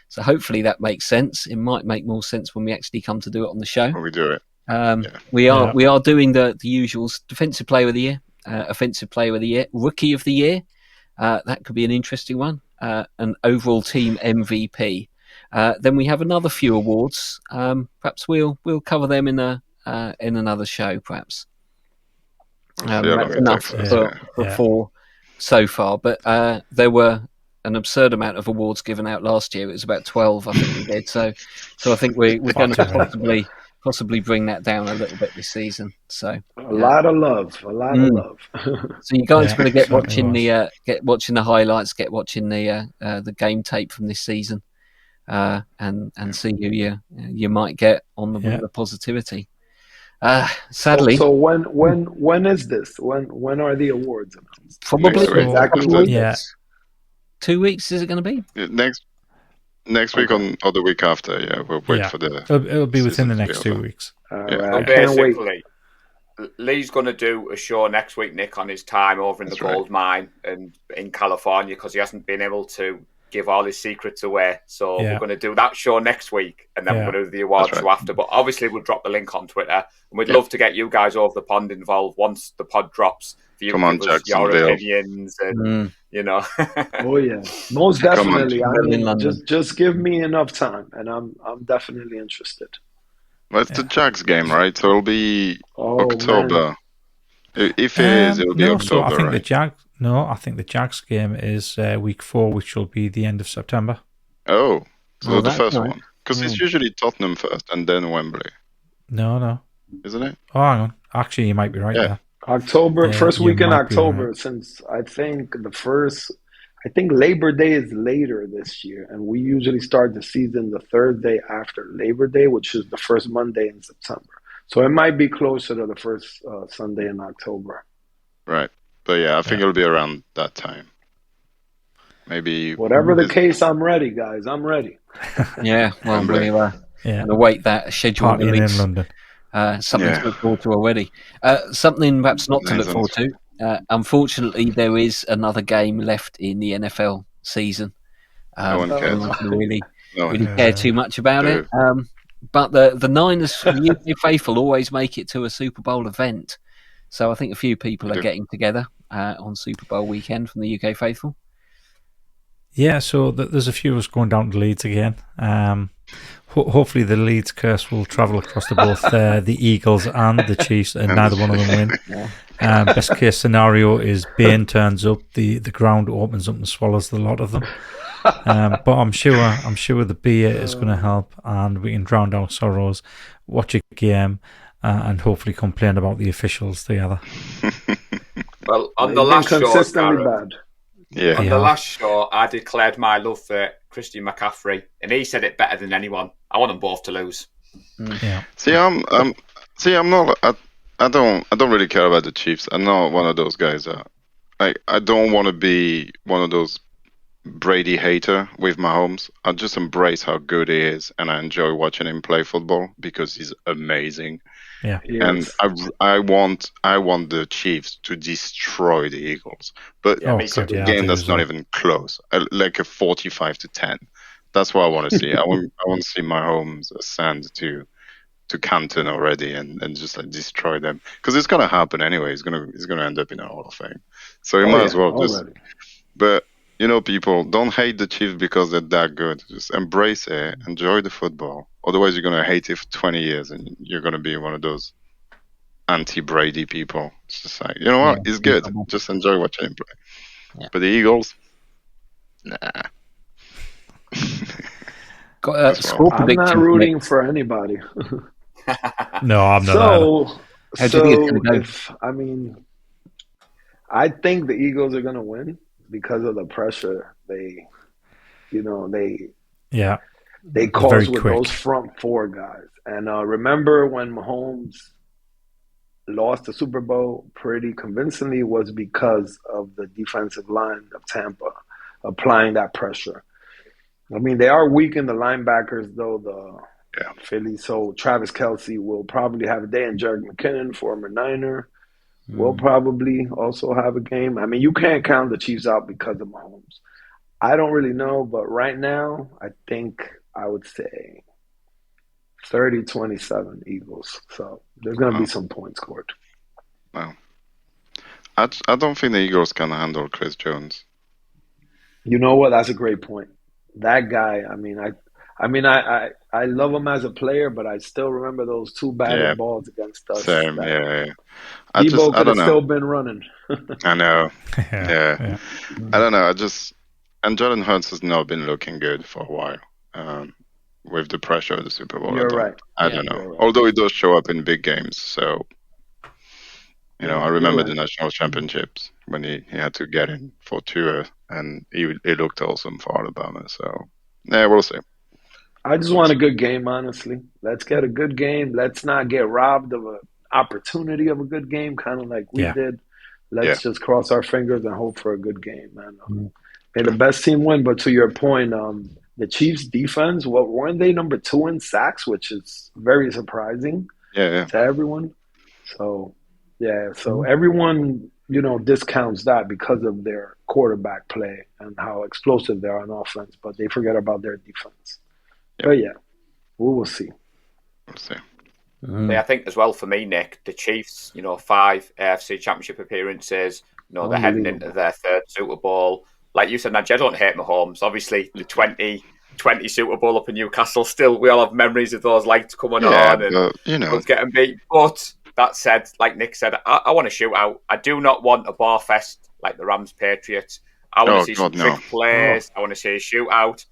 So hopefully that makes sense. It might make more sense when we actually come to do it on the show. When we do it. We are doing the usuals: defensive player of the year, offensive player of the year, rookie of the year. That could be an interesting one. An overall team MVP. Then we have another few awards. Perhaps we'll cover them in another show. Perhaps that's enough for 4 so far. But there were an absurd amount of awards given out last year. It was about 12, I think we did. So I think we're going to possibly bring that down a little bit this season. So a lot of love. So you guys got to get watching the highlights, get watching the game tape from this season. And see who you might get on the positivity. Sadly, so when is this? When are the awards announced? Probably exactly 2 weeks. 2 weeks is it going to be? Next Next week or the week after, yeah. We'll wait for the. It'll be within the season to be next 2 over. weeks. All Yeah. right, So I can't wait. basically, Lee's going to do a show next week, Nick, on his time over in That's the right. gold mine and in California because he hasn't been able to give all his secrets away. So we're going to do that show next week, and then we're going to do the awards That's show right. after. But obviously, we'll drop the link on Twitter, and we'd love to get you guys over the pond involved once the pod drops for you Come to on, give us your Jacksonville. opinions and you know. Oh yeah, most Come on. definitely. I in mean, London. just give me enough time, and I'm definitely interested. Well, it's the Jags game, right? So it'll be Oh man, October. If it is, it'll be no, October, so I think right? I think the Jags game is week 4, which will be the end of September. Oh, so the that's first nice. one. Because it's usually Tottenham first and then Wembley, No. isn't it? Oh, hang on. Actually, you might be right there. October, Yeah, first you week in might be October. right. Since I think Labor Day is later this year, and we usually start the season the Thursday after Labor Day, which is the first Monday in September. So it might be closer to the first Sunday in October. Right. But yeah, I think it'll be around that time. Maybe. Whatever the case, I'm ready, guys. I'm ready. Yeah, well, Wembley. we'll await that schedule Partying release. in London. Something to look forward to already. Something perhaps not to look forward to. Unfortunately, there is another game left in the NFL season. No one cares. Everyone can really No one. care too much about it. But the Niners, the UK faithful, always make it to a Super Bowl event. So I think a few people are getting together on Super Bowl weekend from the UK faithful. Yeah, so there's a few of us going down to Leeds again. Hopefully the Leeds curse will travel across to both the Eagles and the Chiefs, and neither one of them win. Best case scenario is Bane turns up, the ground opens up and swallows the lot of them. But I'm sure the beer is going to help, and we can drown our sorrows, watch a game, and hopefully complain about the officials together. Well, on the last show, consistently Gareth, bad. Yeah. on the last show, I declared my love for Christian McCaffrey, and he said it better than anyone. I want them both to lose. Yeah. See, I'm not. I don't really care about the Chiefs. I'm not one of those guys. I don't want to be one of those Brady hater with Mahomes. I just embrace how good he is, and I enjoy watching him play football because he's amazing. Yeah. And I want the Chiefs to destroy the Eagles, but a game that's not even close, like a 45-10. That's what I want to see. I want to see Mahomes ascend to Canton already and just like destroy them, because it's gonna happen anyway. He's gonna end up in a Hall of Fame, so you might as well just. But people don't hate the Chiefs because they're that good. Just embrace it, enjoy the football. Otherwise, you're gonna hate it for 20 years, and you're gonna be one of those anti-Brady people. It's just like, what? He's good. Just enjoy watching him play. Yeah. But the Eagles, nah. I'm not rooting for anybody. No, I'm not. I think the Eagles are going to win because of the pressure they cause with those front four guys. And remember when Mahomes lost the Super Bowl pretty convincingly was because of the defensive line of Tampa applying that pressure. I mean, they are weak in the linebackers, though, Philly. So Travis Kelce will probably have a day, and Jerick McKinnon, former Niner, will probably also have a game. I mean, you can't count the Chiefs out because of Mahomes. I don't really know, but right now, I think I would say 30-27 Eagles. So there's going to be some points scored. Wow. I don't think the Eagles can handle Chris Jones. You know what? That's a great point. That guy, I love him as a player, but I still remember those two batted balls against us. Same, yeah. Debo could have still been running. I know. Yeah. I don't know. And Jalen Hurts has not been looking good for a while. With the pressure of the Super Bowl. You're right. I don't know. Right. Although he does show up in big games, so I remember the national championships when he had to get in for Tua, and he looked awesome for Alabama. So we'll see. I just want a good game, honestly. Let's get a good game. Let's not get robbed of an opportunity of a good game, kind of like we did. Let's just cross our fingers and hope for a good game, man. May the best team win. But to your point, the Chiefs defense, weren't they number 2 in sacks, which is very surprising Yeah, to everyone. So yeah, so everyone, discounts that because of their quarterback play and how explosive they are on offense, but they forget about their defense. Yeah. But yeah, we will see. we'll see. Yeah, I think as well for me, Nick, the Chiefs, 5 AFC Championship appearances, they're heading into their 3rd Super Bowl. Like you said, Nigel, I don't hate Mahomes. Obviously, the 2020 Super Bowl up in Newcastle, still, we all have memories of those lights coming on and us getting beat. But that said, like Nick said, I want a shootout. I do not want a bar fest like the Rams-Patriots. I want to see some trick plays. I want to see a shootout.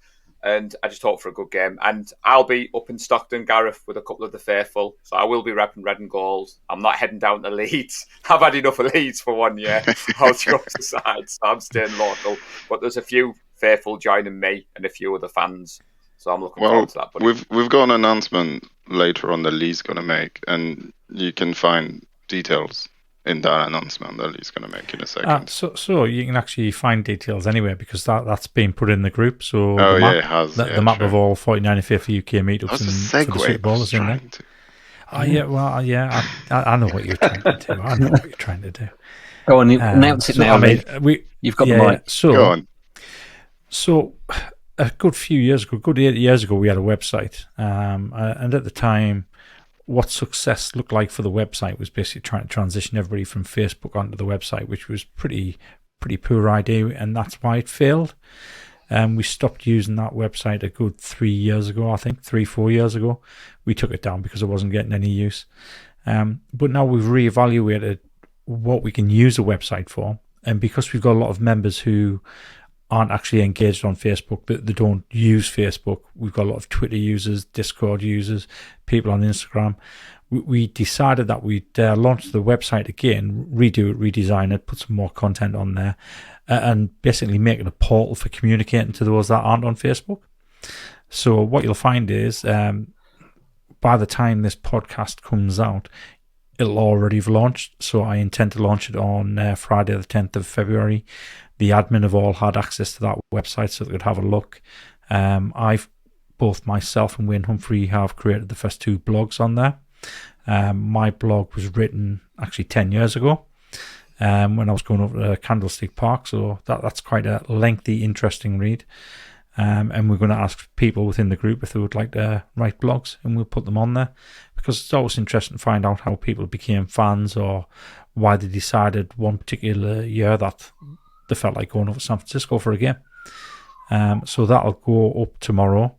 And I just hope for a good game. And I'll be up in Stockton, Gareth, with a couple of the faithful. So I will be repping red and gold. I'm not heading down to Leeds. I've had enough of Leeds for 1 year. I'll joke aside. So I'm staying local. But there's a few faithful joining me and a few other fans. So I'm looking forward to that. Buddy. We've got an announcement later on that Lee's going to make. And you can find details in that announcement that Lee's going to make in a second. So you can actually find details anyway because that's been put in the group. So it has. The map of all 49 and 50 UK meetups for the Super Bowl is in there. Oh yeah, well yeah, I know what you're trying to do. Go on, announce it now. You've got the mic. Go on. So a good 8 years ago, we had a website, and at the time, what success looked like for the website was basically trying to transition everybody from Facebook onto the website, which was pretty poor idea, and that's why it failed. We stopped using that website a good 3 years ago, I think, 3-4 years ago. We took it down because it wasn't getting any use. But now we've reevaluated what we can use a website for, and because we've got a lot of members who aren't actually engaged on Facebook, that they don't use Facebook. We've got a lot of Twitter users, Discord users, people on Instagram. We decided that we'd launch the website again, redo it, redesign it, put some more content on there, and basically make it a portal for communicating to those that aren't on Facebook. So what you'll find is by the time this podcast comes out, it'll already have launched. So I intend to launch it on Friday the 10th of February. The admin have all had access to that website so they could have a look. Both myself and Wayne Humphrey have created the first 2 blogs on there. My blog was written actually 10 years ago when I was going over to Candlestick Park, so that's quite a lengthy, interesting read. And we're going to ask people within the group if they would like to write blogs, and we'll put them on there because it's always interesting to find out how people became fans or why they decided one particular year that they felt like going over to San Francisco for a game. So that'll go up tomorrow.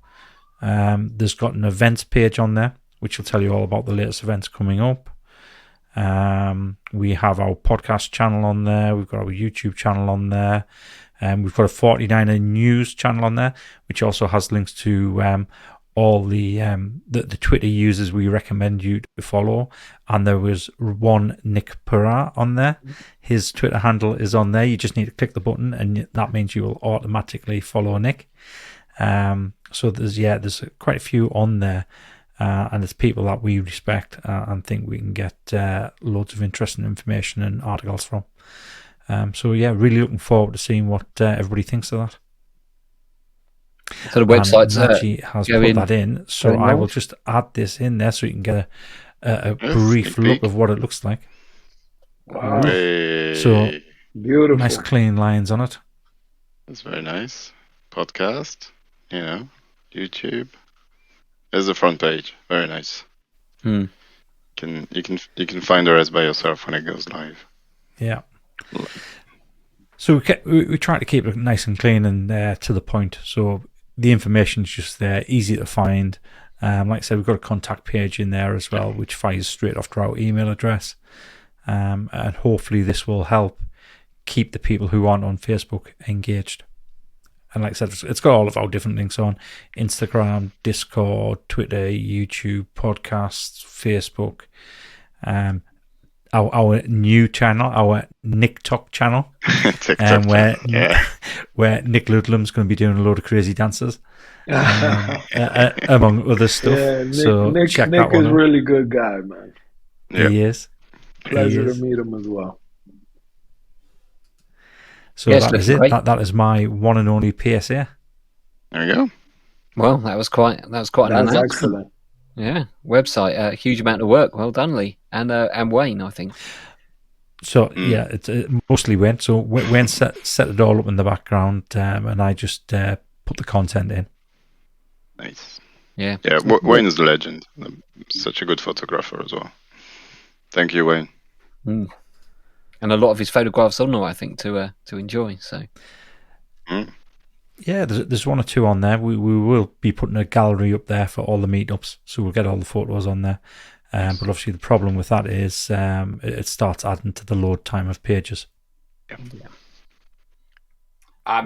There's got an events page on there, which will tell you all about the latest events coming up. We have our podcast channel on there. We've got our YouTube channel on there. We've got a 49er news channel on there, which also has links to all the Twitter users we recommend you to follow. And there was one Nick Perra on there. His Twitter handle is on there. You just need to click the button, and that means you will automatically follow Nick. So there's quite a few on there. And it's people that we respect and think we can get loads of interesting information and articles from. Really looking forward to seeing what everybody thinks of that. So the website's Nachi has put that in, so I will just add this in there so you can get a brief look of what it looks like. Wow. So beautiful, nice clean lines on it. That's very nice. Podcast, YouTube. There's the front page. Very nice. You can find the rest by yourself when it goes live. Yeah. So we try to keep it nice and clean and to the point. So the information is just there, easy to find. Like I said, we've got a contact page in there as well, which fires straight off to our email address. And hopefully this will help keep the people who aren't on Facebook engaged. And like I said, it's got all of our different links on Instagram, Discord, Twitter, YouTube, podcasts, Facebook, our new channel, our TikTok channel, where Nick Ludlum's going to be doing a load of crazy dances, among other stuff. Yeah, Nick check that one is out. Really good guy, man. Yep. He is. Pleasure to meet him as well. So that is it. That is my one and only PSA. There you go. Well, that was quite an That's announcement. excellent. Yeah, website, a huge amount of work. Well done, Lee, and Wayne, I think. So yeah, it's mostly Wayne. So Wayne set it all up in the background, and I just put the content in. Nice. Yeah. Yeah, Wayne is the legend. Such a good photographer as well. Thank you, Wayne. And a lot of his photographs on there, I think, to enjoy. So. Yeah, there's one or two on there. We will be putting a gallery up there for all the meetups, so we'll get all the photos on there. But obviously, the problem with that is it starts adding to the load time of pages. Yeah. I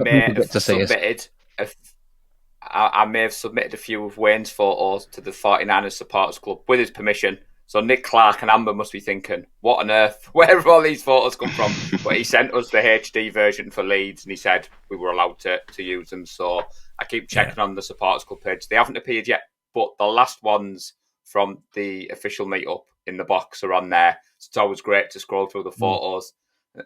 may have submitted a few of Wayne's photos to the 49ers supporters club with his permission. So Nick Clark and Amber must be thinking, what on earth? Where have all these photos come from? But he sent us the HD version for Leeds, and he said we were allowed to use them. So I keep checking on the supporters club page. They haven't appeared yet, but the last ones from the official meetup in the box are on there. So it's always great to scroll through the photos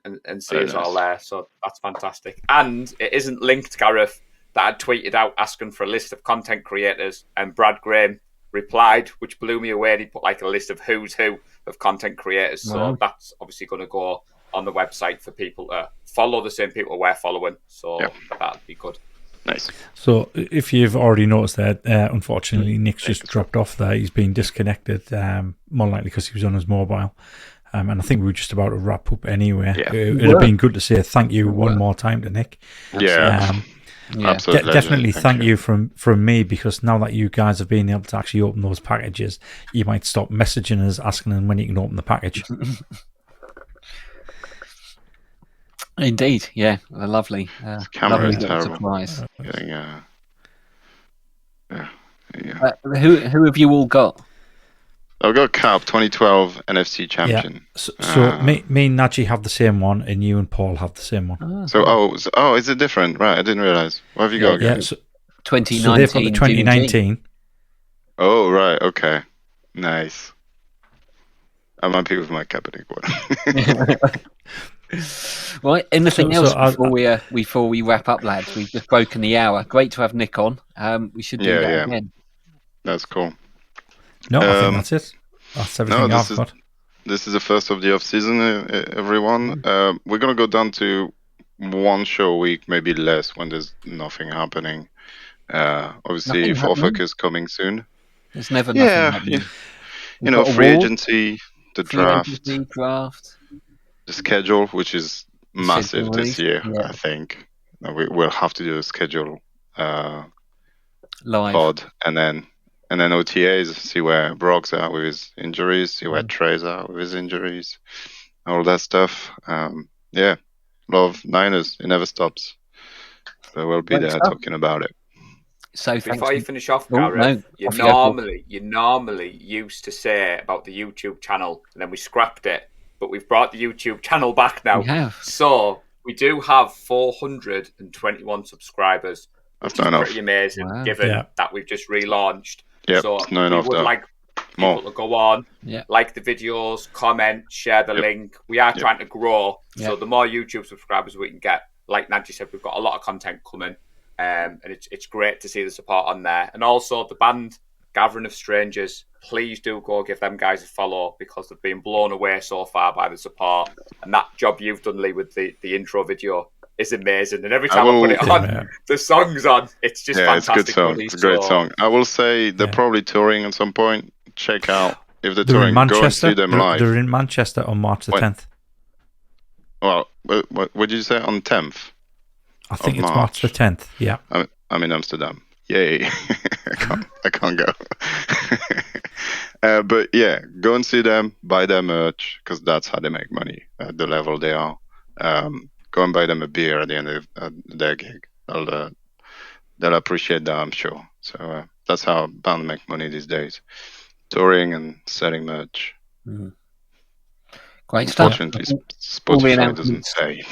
and see us all there. So that's fantastic. And it isn't linked, Gareth, that had tweeted out asking for a list of content creators, and Brad Graham replied, which blew me away. And he put like a list of who's who of content creators. Wow. So that's obviously going to go on the website for people to follow the same people we're following. So that'd be good. Nice. So if you've already noticed that, unfortunately, Nick's just dropped off there. He's been disconnected, more likely because he was on his mobile. And I think we were just about to wrap up anyway. Yeah. It'd have been good to say thank you one more time to Nick. Yeah. Absolutely. Definitely thank you from me, because now that you guys have been able to actually open those packages, you might stop messaging us asking them when you can open the package. Indeed, yeah, a lovely, camera lovely is terrible. surprise. Who have you all got? I've got Cap 2012 NFC champion. Yeah. So me and Najee have the same one, and you and Paul have the same one. Is it different? Right, I didn't realize. What have you got? Yeah, Guys? so 2019. So they've got the 2019. Oh, right, okay, nice. I'm happy with my Kaepernick one. Right, anything else before we wrap up, lads? We've just broken the hour. Great to have Nick on. We should do that again. That's cool. No, I think that's it. That's everything I've got. This is the first of the off season, everyone. We're gonna go down to one show a week, maybe less, when there's nothing happening. Obviously, Focus is coming soon. There's never nothing happening. Free agency, the draft, the schedule, which is massive this year. Yeah. I think we'll have to do a schedule live pod, and then OTAs, see where Brock's at with his injuries, see where Trey's at with his injuries, all that stuff. Love Niners. It never stops. So we'll be there talking about it. So before you finish off, Gareth, you normally used to say about the YouTube channel, and then we scrapped it, but we've brought the YouTube channel back now. We have. So we do have 421 subscribers, which is pretty amazing, given that we've just relaunched. Yep, so we would like people to go on, like the videos, comment, share the link. We are trying to grow, so the more YouTube subscribers we can get, like Najee said, we've got a lot of content coming, and it's great to see the support on there. And also the band Gathering of Strangers, please do go give them guys a follow, because they've been blown away so far by the support. And that job you've done, Lee, with the intro video is amazing. And every time I put it on, the song's on. It's just fantastic. It's a good song. It's a great song. I will say they're probably touring at some point. Check out if they're touring. Go and see them live. They're in Manchester on March the 10th. Well, what did you say, on 10th? I think it's March the 10th. Yeah. I'm in Amsterdam. Yay! I can't go. But yeah, go and see them. Buy their merch, because that's how they make money at the level they are. Go and buy them a beer at the end of their gig. They'll appreciate that, I'm sure. So that's how bands make money these days: touring and selling merch. Mm. Great stuff. Unfortunately, Spotify doesn't say.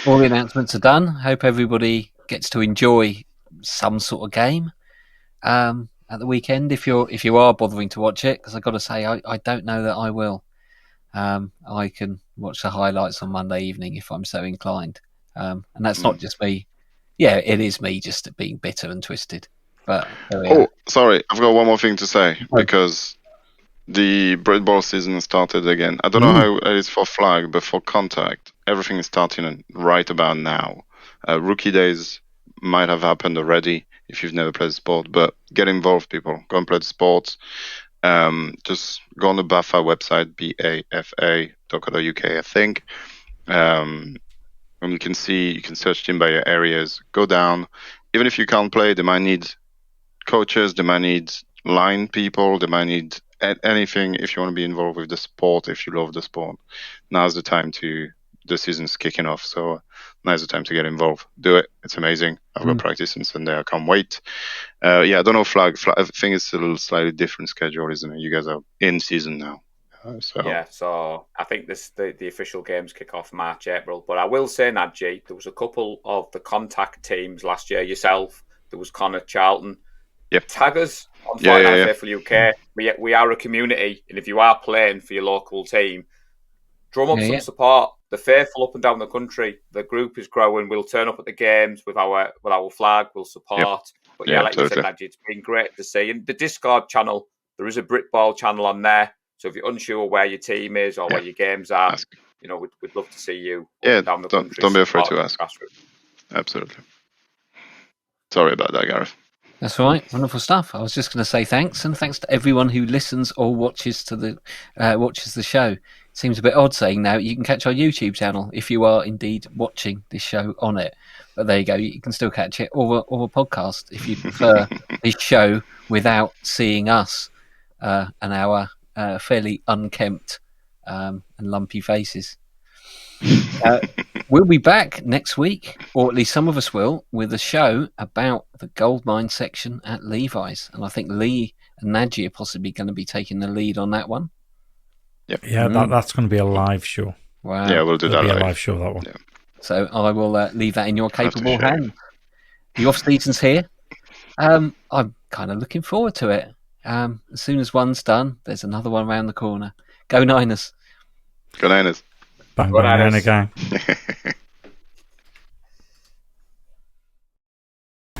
All the announcements are done. Hope everybody gets to enjoy some sort of game at the weekend, if you are bothering to watch it, because I've got to say I don't know that I will. I can watch the highlights on Monday evening if I'm so inclined, and that's not just me. Yeah, it is me just being bitter and twisted. But there we are. Sorry, I've got one more thing to say Oh. because the Bread Bowl season started again. I don't know how it is for flag, but for contact, everything is starting right about now. Rookie days might have happened already if you've never played sport, but get involved, people. Go and play the sports. Just go on the BAFA website, bafa.co.uk, I think. And you can search team by your areas. Go down. Even if you can't play, they might need coaches, they might need line people, they might need anything if you want to be involved with the sport, if you love the sport. Now's the time the season's kicking off, so now's the time to get involved. Do it. It's amazing. I've got practice on Sunday. I can't wait. I don't know flag. I think it's a little slightly different schedule, isn't it? You guys are in season now. So I think the official games kick off March, April. But I will say, Nadji, there was a couple of the contact teams last year. Yourself, there was Connor, Charlton. Yep. Tag us on Fortnite Faithful UK. We are a community, and if you are playing for your local team, drum up some support. The faithful up and down the country. The group is growing. We'll turn up at the games with our flag. We'll support. Yep. But like you said, Nadji, it's been great to see. And the Discord channel, there is a Britball channel on there. So if you're unsure where your team is or where your games are, we'd love to see you down the country. Don't be afraid to ask. Absolutely. Sorry about that, Gareth. That's all right. Wonderful stuff. I was just going to say thanks, and thanks to everyone who listens or watches the show. It seems a bit odd saying now you can catch our YouTube channel if you are indeed watching this show on it. But there you go. You can still catch it or a podcast if you prefer this show without seeing us and our fairly unkempt and lumpy faces. We'll be back next week, or at least some of us will, with a show about the gold mine section at Levi's. And I think Lee and Nadji are possibly going to be taking the lead on that one. Yep. Yeah, that's going to be a live show. Wow. Yeah, we'll do that live. A live show, that one. Yeah. So I will leave that in your capable hands. The off-season's here. I'm kind of looking forward to it. As soon as one's done, there's another one around the corner. Go Niners. Go Niners. Bang, bang, Niner gang.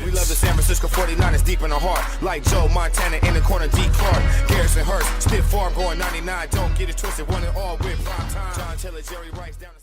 We love the San Francisco 49ers deep in the heart. Like Joe Montana in the corner, D. Clark. Garrison Hurst, stiff farm going 99. Don't get it twisted, one and all with prime time. John Taylor, Jerry Rice down the